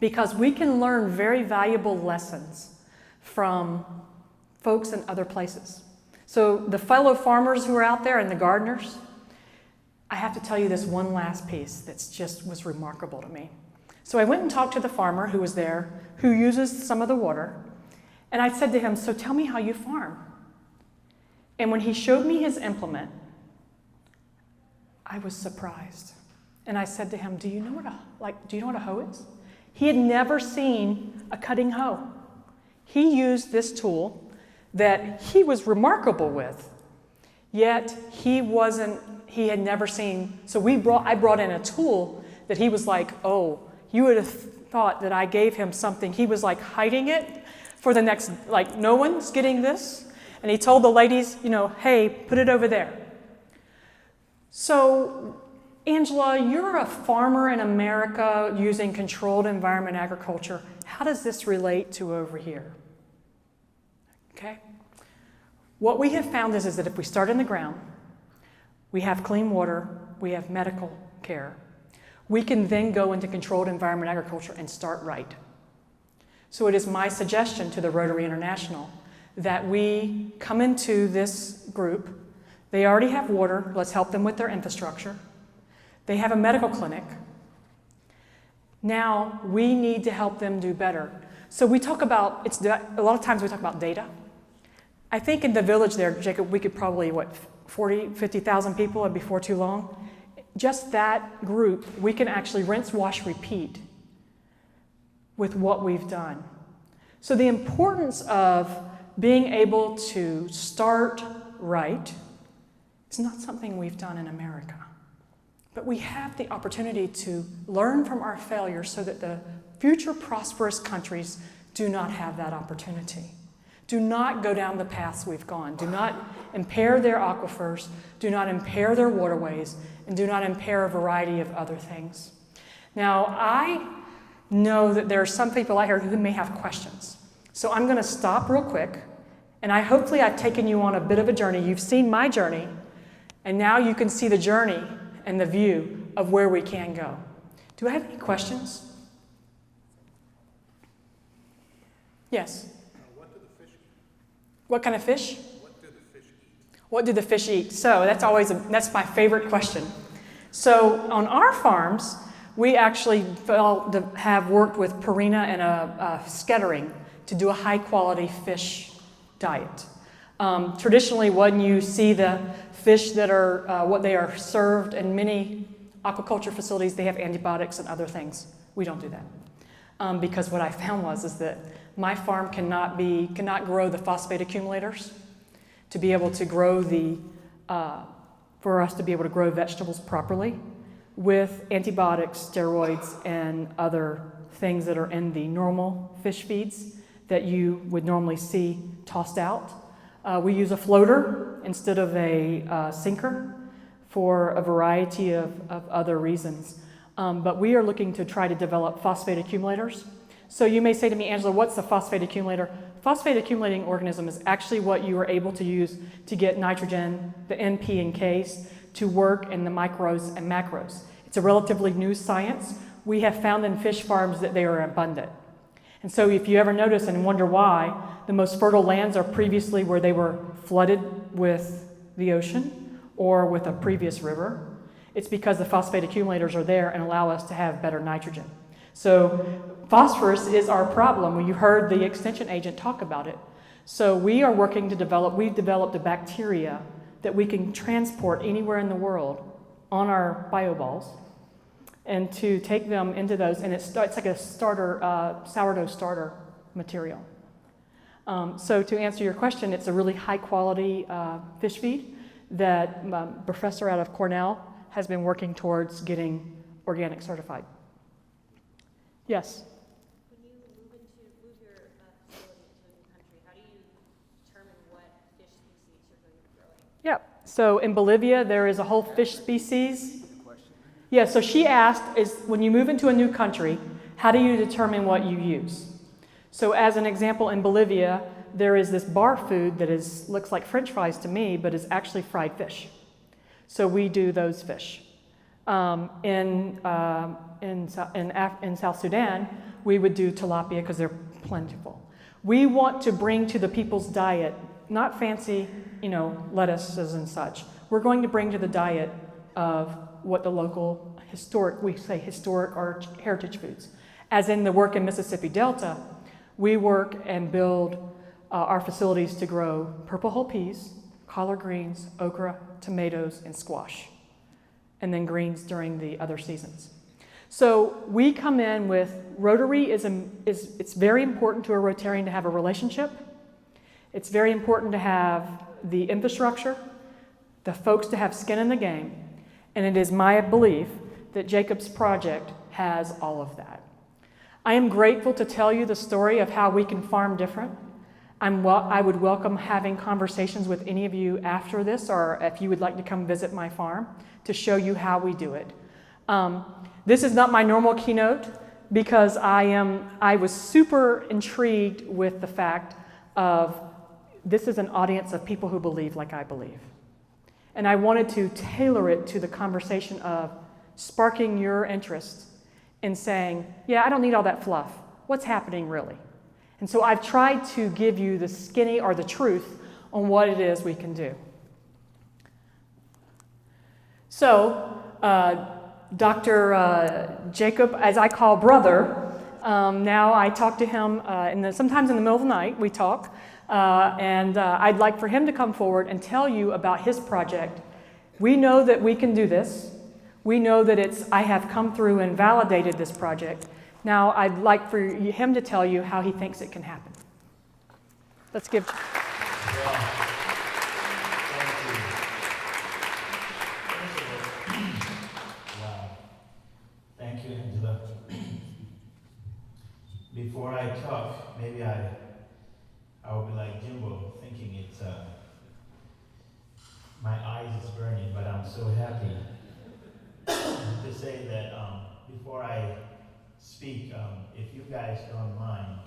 Because we can learn very valuable lessons from folks in other places. So the fellow farmers who are out there and the gardeners, I have to tell you this one last piece that just was remarkable to me. So I went and talked to the farmer who was there, who uses some of the water, and I said to him, so tell me how you farm. And when he showed me his implement, I was surprised. And I said to him, do you know what a hoe is? He had never seen a cutting hoe. He used this tool that he was remarkable with, yet he had never seen, so I brought in a tool that he was like, oh, you would have thought that I gave him something. He was like hiding it for the next, like no one's getting this. And he told the ladies, hey, put it over there. So, Angela, you're a farmer in America using controlled environment agriculture. How does this relate to over here? Okay? What we have found is that if we start in the ground, we have clean water, we have medical care, we can then go into controlled environment agriculture and start right. So it is my suggestion to the Rotary International that we come into this group. They already have water. Let's help them with their infrastructure. They have a medical clinic. Now we need to help them do better. So we talk about, a lot of times we talk about data. I think in the village there, Jacob, we could probably, 50,000 people before too long? Just that group, we can actually rinse, wash, repeat with what we've done. So the importance of being able to start right is not something we've done in America. But we have the opportunity to learn from our failures so that the future prosperous countries do not have that opportunity. Do not go down the paths we've gone. Do not impair their aquifers. Do not impair their waterways. And do not impair a variety of other things. Now, I know that there are some people out here who may have questions. So I'm going to stop real quick. And hopefully I've taken you on a bit of a journey. You've seen my journey. And now you can see the journey and the view of where we can go. Do I have any questions? Yes? What do the fish eat? What kind of fish? What do the fish eat? What do the fish eat? So that's my favorite question. So on our farms, we actually have worked with Purina and a Skettering to do a high quality fish diet. Traditionally, when you see the fish that are what they are served in many aquaculture facilities, they have antibiotics and other things. We don't do that because what I found is that my farm cannot grow the phosphate accumulators to be able to grow for us to be able to grow vegetables properly with antibiotics, steroids, and other things that are in the normal fish feeds that you would normally see tossed out. We use a floater instead of a sinker for a variety of other reasons. But we are looking to try to develop phosphate accumulators. So you may say to me, Angela, what's the phosphate accumulator? Phosphate accumulating organism is actually what you are able to use to get nitrogen, the N, P, and Ks, to work in the micros and macros. It's a relatively new science. We have found in fish farms that they are abundant. And so if you ever notice and wonder why, the most fertile lands are previously where they were flooded with the ocean or with a previous river. It's because the phosphate accumulators are there and allow us to have better nitrogen. So phosphorus is our problem. You heard the extension agent talk about it. So we are working to we've developed a bacteria that we can transport anywhere in the world on our bioballs and to take them into those, and it's like a starter, sourdough starter material. So to answer your question, it's a really high quality fish feed that a professor out of Cornell has been working towards getting organic certified. Yes? When you move your facility into a new country, how do you determine what fish species you're going to be growing? Yep. So in Bolivia, there is a whole fish species. Yeah, so she asked, is when you move into a new country, how do you determine what you use? So as an example, in Bolivia, there is this bar food that looks like French fries to me, but is actually fried fish. So we do those fish. In South Sudan, we would do tilapia because they're plentiful. We want to bring to the people's diet, not fancy, lettuces and such. We're going to bring to the diet of what the local historic or heritage foods. As in the work in Mississippi Delta, we work and build our facilities to grow purple hull peas, collard greens, okra, tomatoes, and squash, and then greens during the other seasons. So we come in with Rotary it's very important to a Rotarian to have a relationship. It's very important to have the infrastructure, the folks to have skin in the game, and it is my belief that Jacob's project has all of that. I am grateful to tell you the story of how we can farm different. I would welcome having conversations with any of you after this, or if you would like to come visit my farm to show you how we do it. This is not my normal keynote because I was super intrigued with the fact of this is an audience of people who believe like I believe. And I wanted to tailor it to the conversation of sparking your interest in saying, yeah, I don't need all that fluff. What's happening really? And so I've tried to give you the skinny or the truth on what it is we can do. So Dr. Jacob, as I call brother, now I talk to him sometimes in the middle of the night, we talk, and I'd like for him to come forward and tell you about his project. We know that we can do this. We know that I have come through and validated this project. Now I'd like for him to tell you how he thinks it can happen. Let's give. Thank you, Angela. Before I talk, maybe I'll be like Jimbo, thinking it's my eyes is burning, but I'm so happy to say that before I speak, if you guys don't mind,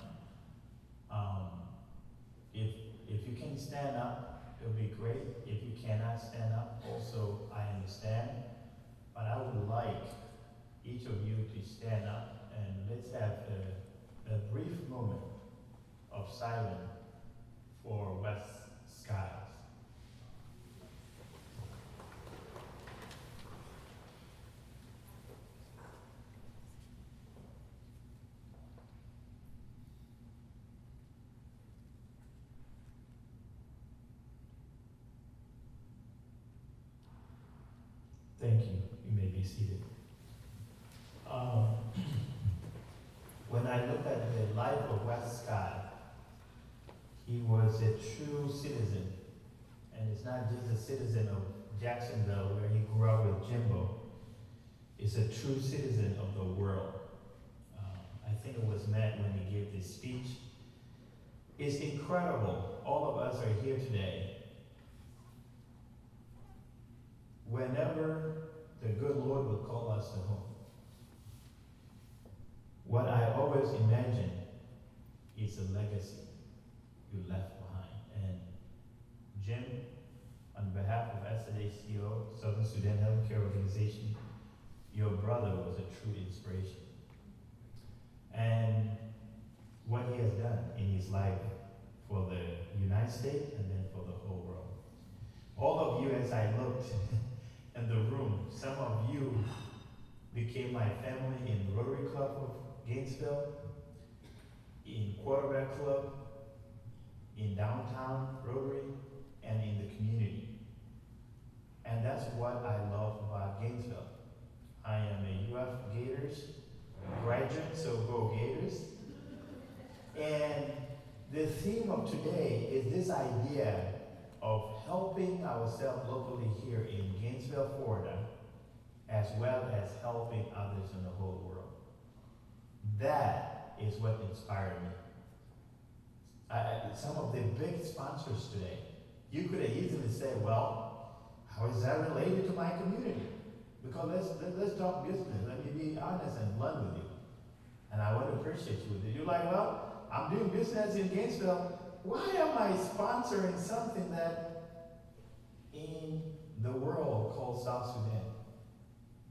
if you can stand up, it would be great. If you cannot stand up, also I understand. But I would like each of you to stand up and let's have a brief moment of silence for Wes Skiles. Thank you. You may be seated. When I look at the life of Wes Skiles, he was a true citizen. And it's not just a citizen of Jacksonville where he grew up with Jimbo. It's a true citizen of the world. I think it was meant when he gave this speech. It's incredible. All of us are here today. Whenever the good Lord will call us to home, what I always imagine is a legacy you left behind. And Jim, on behalf of SSHCO, Southern Sudan Healthcare Organization, your brother was a true inspiration. And what he has done in his life for the United States and then for the whole world. All of you, as I looked in the room, some of you became my family in Rotary Club of Gainesville, in Quarterback Club, in downtown Rotary, and in the community. And that's what I love about Gainesville. I am a UF Gators graduate, so go Gators. And the theme of today is this idea of helping ourselves locally here in Gainesville, Florida, as well as helping others in the whole world. That is what inspired me. Some of the big sponsors today, you could have easily said, well, how is that related to my community? Because let's talk business. Let me be honest and blunt with you. And I want to appreciate you with it. You're like, well, I'm doing business in Gainesville. Why am I sponsoring something that in the world called South Sudan?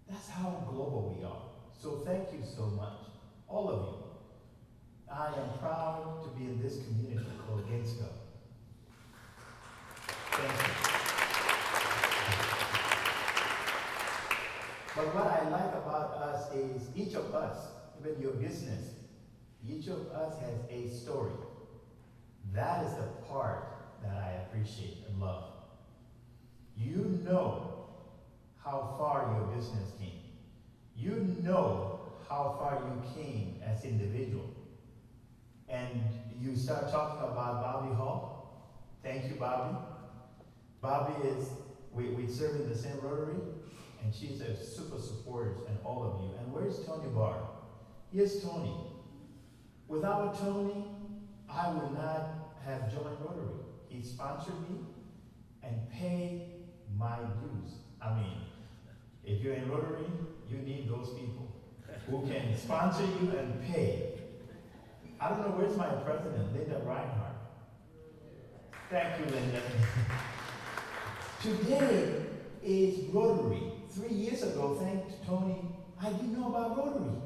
That's how global we are. So thank you so much, all of you. I am proud to be in this community called Gainesville. Thank you. But what I like about us is each of us, even your business, each of us has a story. That is the part that I appreciate and love. You know how far your business came. You know how far you came as individual. And you start talking about Bobby Hall. Thank you, Bobby. Bobby is, we serve in the same Rotary, and she's a super supporter, and all of you. And where's Tony Barr? Here's Tony. Without Tony, I would not have joined Rotary. He sponsored me and paid my dues. I mean, if you're in Rotary, you need those people who can sponsor you and pay. I don't know, where's my president, Linda Reinhardt? Thank you, Linda. Today is Rotary. 3 years ago, thanks to Tony, I didn't know about Rotary.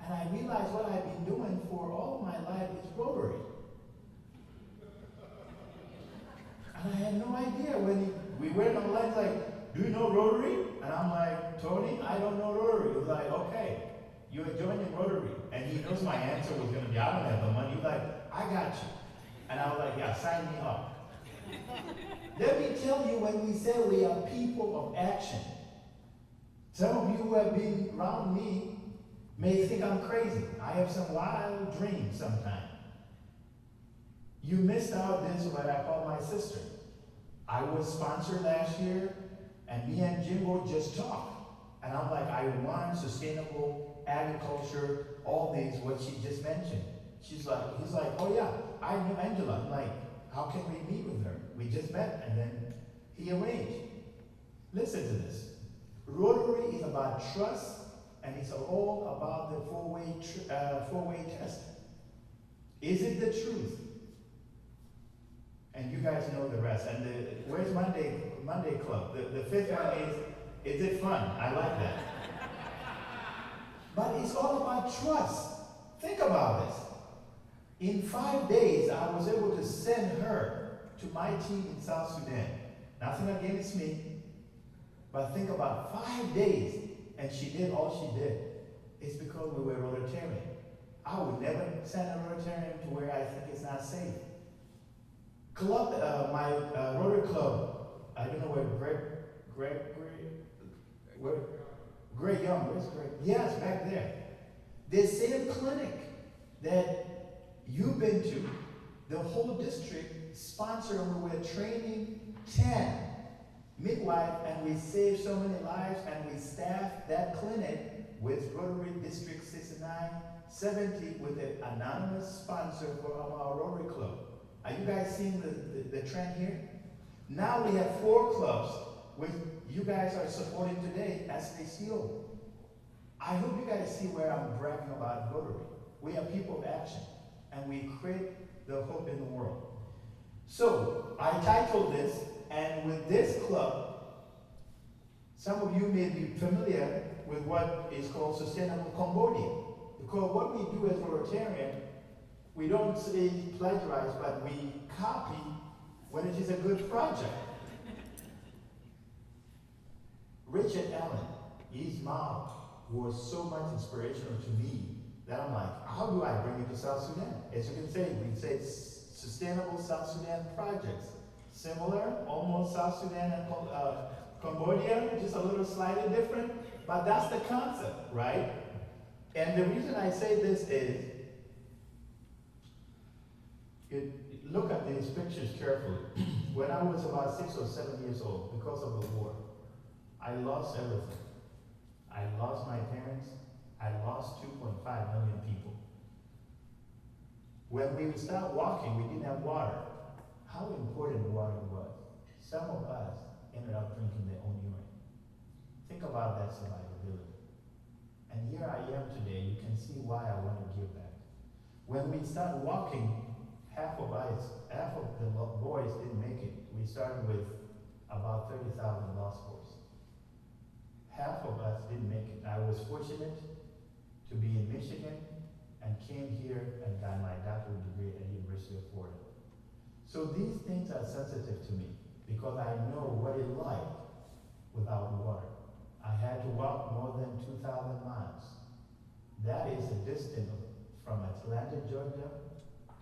And I realized what I've been doing for all of my life is Rotary. And I had no idea when we went online, like, do you know Rotary? And I'm like, Tony, I don't know Rotary. He was like, okay, you're joining Rotary. And he knows my answer was going to be, I don't have the money. He's like, I got you. And I was like, yeah, sign me up. Let me tell you, when we say we are people of action, some of you who have been around me may think I'm crazy. I have some wild dreams sometimes. You missed out this, what I call my sister. I was sponsored last year, and me and Jimbo just talked. And I'm like, I want sustainable agriculture, all these, what she just mentioned. He's like, oh yeah, I know Angela. I'm like, how can we meet with her? We just met, and then he arranged. Listen to this. Rotary is about trust, and it's all about the four-way test. Is it the truth? And you guys know the rest. And where's Monday Club? The fifth one is it fun? I like that. But it's all about trust. Think about this. In 5 days, I was able to send her to my team in South Sudan. Nothing against me, but think about 5 days, and she did all she did. It's because we were Rotarian. I would never send a Rotarian to where I think it's not safe. My Rotary Club, I don't know where Where? Great Young, where's Great? Yes, back there. The same clinic that you've been to, the whole district sponsored, and we were training 10 midwives, and we saved so many lives, and we staffed that clinic with Rotary District 6970 with an anonymous sponsor for our Rotary Club. Are you guys seeing the trend here? Now we have 4 clubs which you guys are supporting today, SSHCO. I hope you guys see where I'm bragging about Rotary. We are people of action, and we create the hope in the world. So I titled this, and with this club, some of you may be familiar with what is called Sustainable Cambodia. Because what we do as Rotarian, we don't say plagiarize, but we copy when it is a good project. Richard Allen, his mom was so much inspirational to me that I'm like, how do I bring it to South Sudan? As you can say, we say Sustainable South Sudan Projects. Similar, almost South Sudan and Cambodia, just a little slightly different, but that's the concept, right? And the reason I say this is, look at these pictures carefully. When I was about 6 or 7 years old, because of the war, I lost everything. I lost my parents. I lost 2.5 million people. When we would start walking, we didn't have water. How important water was. Some of us ended up drinking their own urine. Think about that survivability. And here I am today. You can see why I want to give back. When we started walking, half of the boys didn't make it. We started with about 30,000 lost boys. Half of us didn't make it. I was fortunate to be in Michigan and came here and got my doctorate degree at the University of Florida. So these things are sensitive to me because I know what it's like without water. I had to walk more than 2,000 miles. That is a distance from Atlanta, Georgia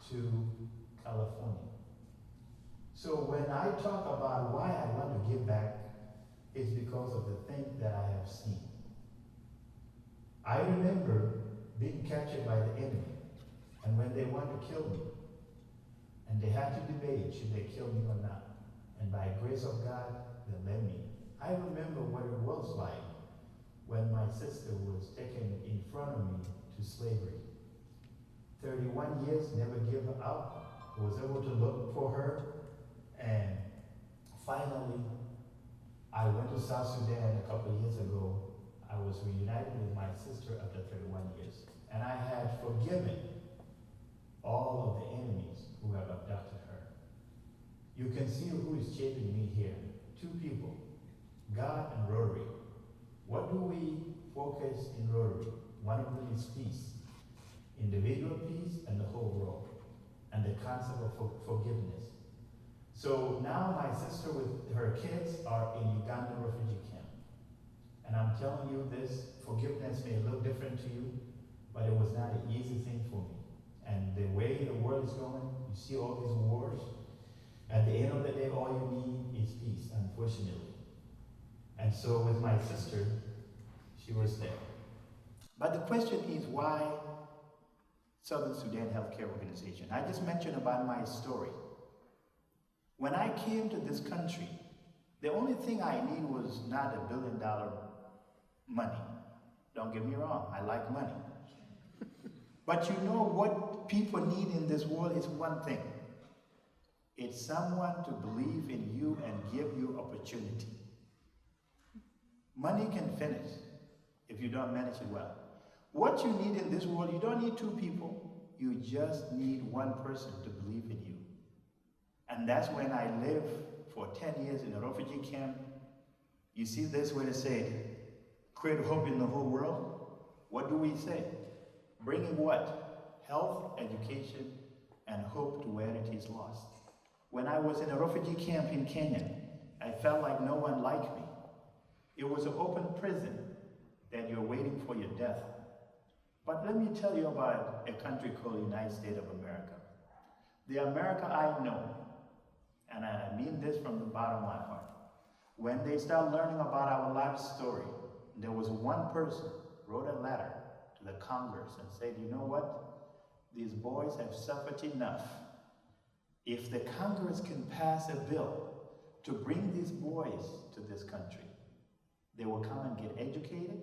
to California. So when I talk about why I want to give back, it's because of the things that I have seen. I remember being captured by the enemy, and when they wanted to kill me, and they had to debate, should they kill me or not? And by grace of God, they let me. I remember what it was like when my sister was taken in front of me to slavery. 31 years, never give her up, was able to look for her, and finally, I went to South Sudan a couple of years ago. I was reunited with my sister after 31 years, and I had forgiven all of the enemies who have abducted her. You can see who is shaping me here. 2 people, God and Rotary. What do we focus in Rotary? One of them is peace. Individual peace and the whole world. And the concept of forgiveness. So now my sister with her kids are in Uganda refugee camp. And I'm telling you this, forgiveness may look different to you, but it was not an easy thing for me. And the way the world is going, you see all these wars. At the end of the day, all you need is peace, unfortunately. And so with my sister, she was there. But the question is why Southern Sudan Healthcare Organization? I just mentioned about my story. When I came to this country, the only thing I need was not $1 billion money. Don't get me wrong, I like money. But you know what people need in this world is one thing. It's someone to believe in you and give you opportunity. Money can finish if you don't manage it well. What you need in this world, you don't need 2 people. You just need one person to believe in you. And that's when I lived for 10 years in a refugee camp. You see this where it said, create hope in the whole world. What do we say? Bringing what? Health, education, and hope to where it is lost. When I was in a refugee camp in Kenya, I felt like no one liked me. It was an open prison that you're waiting for your death. But let me tell you about a country called the United States of America. The America I know, and I mean this from the bottom of my heart, when they start learning about our life story, there was one person wrote a letter to the Congress and said, you know what? These boys have suffered enough. If the Congress can pass a bill to bring these boys to this country, they will come and get educated,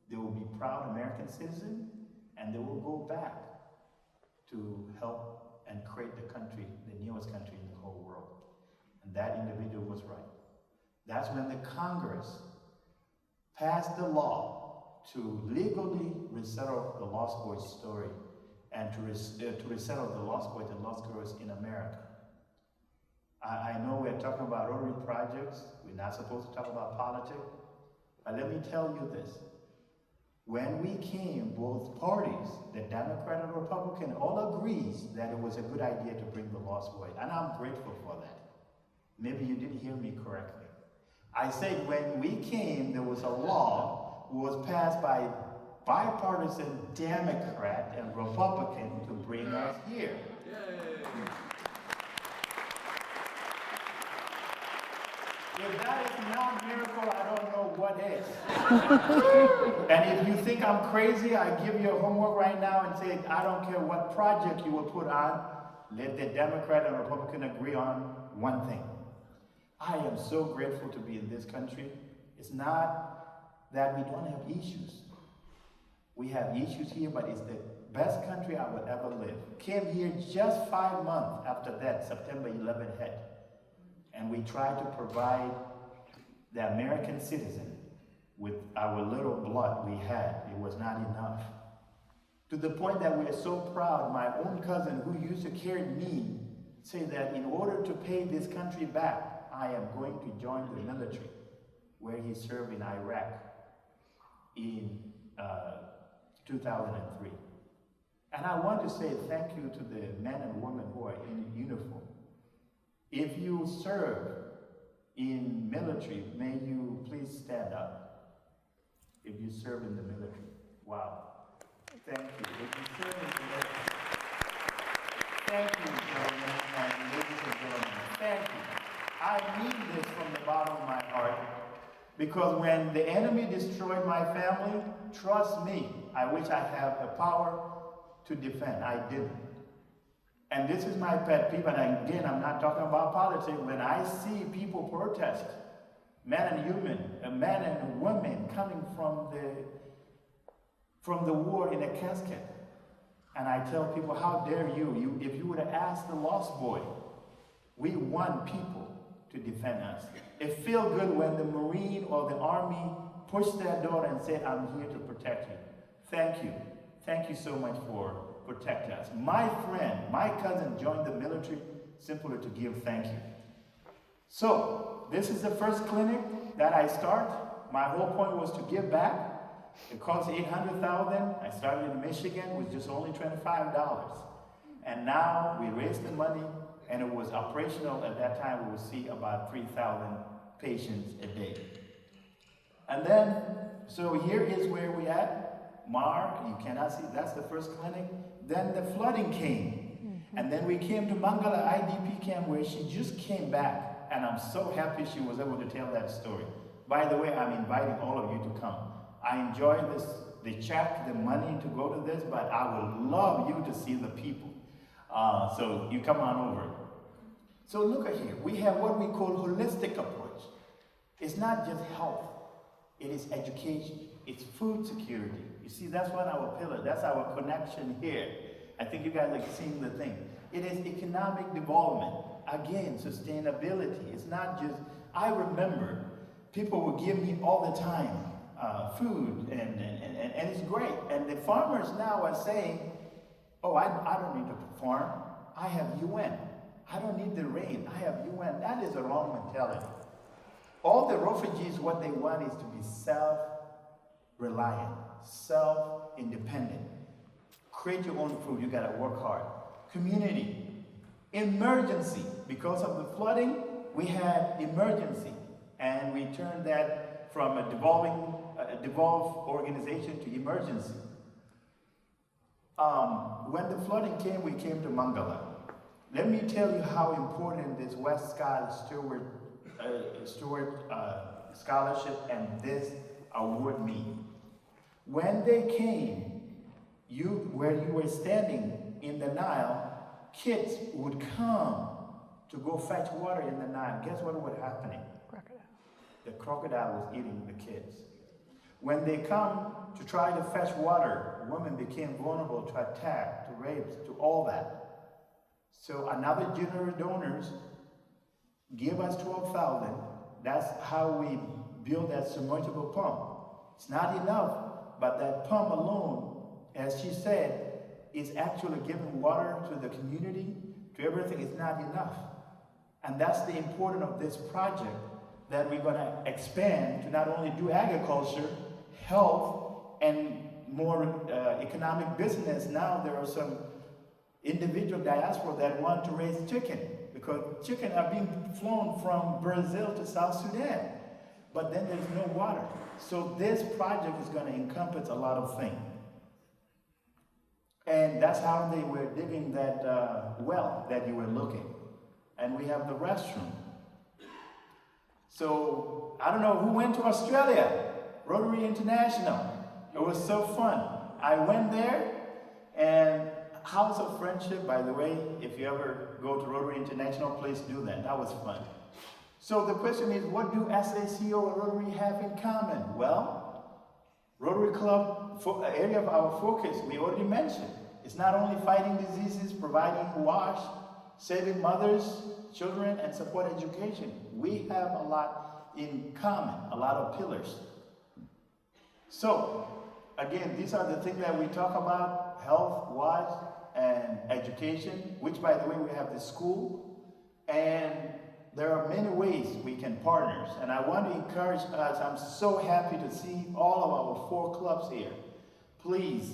they will be proud American citizens, and they will go back to help and create the country, the newest country in the whole world. And that individual was right. That's when the Congress passed the law to legally resettle the Lost Boys story and to resettle the Lost Boys and Lost Girls in America. I know we're talking about Rotary projects. We're not supposed to talk about politics. But let me tell you this. When we came, both parties, the Democrat and Republican, all agrees that it was a good idea to bring the Lost Boys. And I'm grateful for that. Maybe you didn't hear me correctly. I said when we came, there was a law that was passed by bipartisan Democrat and Republican to bring us here. If that is not a miracle, I don't know what is. And if you think I'm crazy, I give you a homework right now and say, I don't care what project you will put on, let the Democrat and Republican agree on one thing. I am so grateful to be in this country. It's not that we don't have issues. We have issues here, but it's the best country I would ever live. Came here just 5 months after that September 11 hit. And we tried to provide the American citizen with our little blood we had. It was not enough. To the point that we are so proud, my own cousin who used to carry me said that in order to pay this country back, I am going to join the military, where he served in Iraq in 2003. And I want to say thank you to the men and women who are in uniform. If you serve in military, may you please stand up. If you serve in the military. Wow. Thank you. If you serve in the military. Thank you, gentlemen and ladies and gentlemen. Thank you. I mean this from the bottom of my heart, because when the enemy destroyed my family, trust me, I wish I had the power to defend. I didn't. And this is my pet peeve, and again, I'm not talking about politics. When I see people protest, men and women coming from the war in a casket, and I tell people, how dare you? If you would have asked the Lost Boy, we want people to defend us. It feels good when the Marine or the Army push that door and say, I'm here to protect you. Thank you. Thank you so much for protecting us. My friend, my cousin joined the military simply to give thank you. So, this is the first clinic that I start. My whole point was to give back. It cost $800,000. I started in Michigan with just only $25. And now we raised the money, and it was operational. At that time, we would see about 3,000 patients a day. And then, so here is where we at. Mar, you cannot see, that's the first clinic. Then the flooding came. And then we came to Mangala IDP camp where she just came back. And I'm so happy she was able to tell that story. By the way, I'm inviting all of you to come. I enjoy this, the check, the money to go to this, but I would love you to see the people. So you come on over. So look at here, we have what we call holistic approach. It's not just health, it is education, it's food security. You see, that's one of our pillars, that's our connection here. I think you guys are seeing the thing. It is economic development. Again, sustainability. It's not just, I remember people would give me all the time food, and it's great. And the farmers now are saying, oh, I don't need to farm. I have UN. I don't need the rain. I have UN. That is a wrong mentality. All the refugees, what they want is to be self-reliant, self-independent. Create your own food. You got to work hard. Community. Emergency. Because of the flooding, we had emergency. And we turned that from a devolved organization to emergency. When the flooding came, we came to Mangala. Let me tell you how important this Wes Skiles Steward scholarship and this award meeting. When they came, where you were standing in the Nile, kids would come to go fetch water in the Nile. Guess what was happening? Crocodile. The crocodile was eating the kids. When they come to try to fetch water, women became vulnerable to attack, to rapes, to all that. So another generous donors give us 12,000. That's how we build that submersible pump. It's not enough, but that pump alone, as she said, is actually giving water to the community, to everything. It's not enough. And that's the importance of this project, that we're going to expand to not only do agriculture, health, and more economic business. Now there are some individual diaspora that want to raise chicken, because chicken are being flown from Brazil to South Sudan, but then there's no water. So this project is going to encompass a lot of things. And that's how they were digging that well that you were looking. And we have the restroom. So I don't know who went to Australia, Rotary International. It was so fun. I went there, and House of Friendship, by the way, if you ever go to Rotary International, please do that. That was fun. So the question is, what do SSHCO and Rotary have in common? Well, Rotary Club, area of our focus, we already mentioned. It's not only fighting diseases, providing wash, saving mothers, children, and support education. We have a lot in common, a lot of pillars. So, again, these are the things that we talk about: health, wash, and education, which, by the way, we have the school. And there are many ways we can partner. And I want to encourage us, I'm so happy to see all of our 4 clubs here. Please,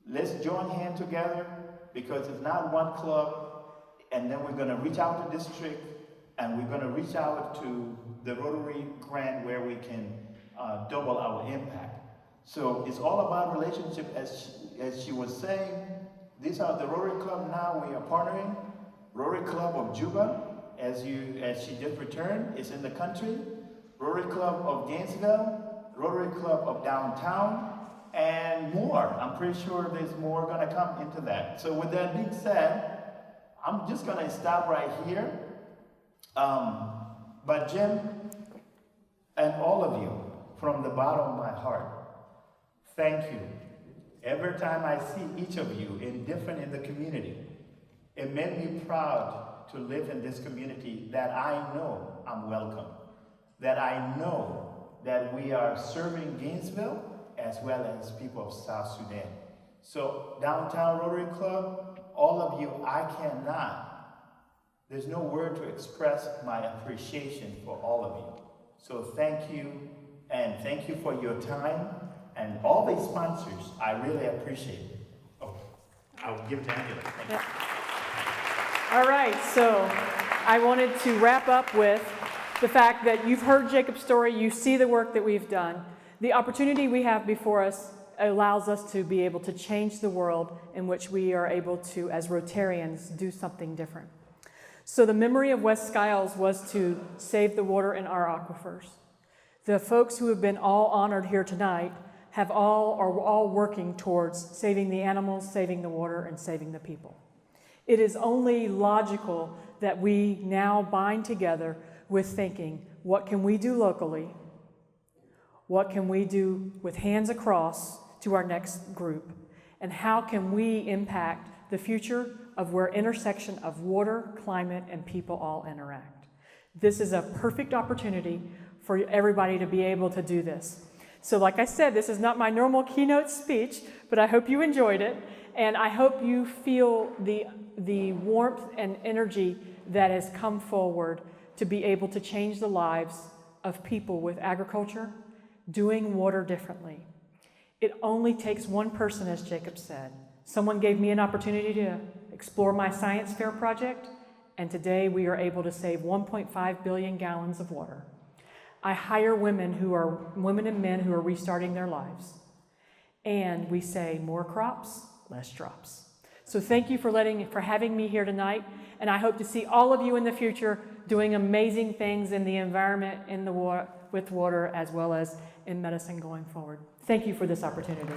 let's join hands together, because it's not one club, and then we're going to reach out to district, and we're going to reach out to the Rotary grant where we can double our impact. So it's all about relationship, as she was saying. These are the Rotary Club now we are partnering. Rotary Club of Juba, as she just returned, is in the country. Rotary Club of Gainesville, Rotary Club of Downtown, and more. I'm pretty sure there's more going to come into that. So with that being said, I'm just going to stop right here. But Jim, and all of you, from the bottom of my heart, thank you. Every time I see each of you different in the community, it made me proud to live in this community, that I know I'm welcome, that I know that we are serving Gainesville as well as people of South Sudan. So Downtown Rotary Club, all of you, there's no word to express my appreciation for all of you. So thank you, and thank you for your time, and all these sponsors, I really appreciate it. Oh, I'll give it to Angela. Thank you. All right, so I wanted to wrap up with the fact that you've heard Jacob's story, you see the work that we've done. The opportunity we have before us allows us to be able to change the world in which we are able to, as Rotarians, do something different. So the memory of Wes Skiles was to save the water in our aquifers. The folks who have been all honored here tonight are all working towards saving the animals, saving the water, and saving the people. It is only logical that we now bind together with thinking, what can we do locally? What can we do with hands across to our next group? And how can we impact the future of where intersection of water, climate, and people all interact? This is a perfect opportunity for everybody to be able to do this. So like I said, this is not my normal keynote speech, but I hope you enjoyed it, and I hope you feel the warmth and energy that has come forward to be able to change the lives of people with agriculture, doing water differently. It only takes one person, as Jacob said. Someone gave me an opportunity to explore my science fair project, and today we are able to save 1.5 billion gallons of water. I hire women and men who are restarting their lives. And we say more crops, less drops. So thank you for having me here tonight, and I hope to see all of you in the future doing amazing things in the environment, with water, as well as in medicine going forward. Thank you for this opportunity.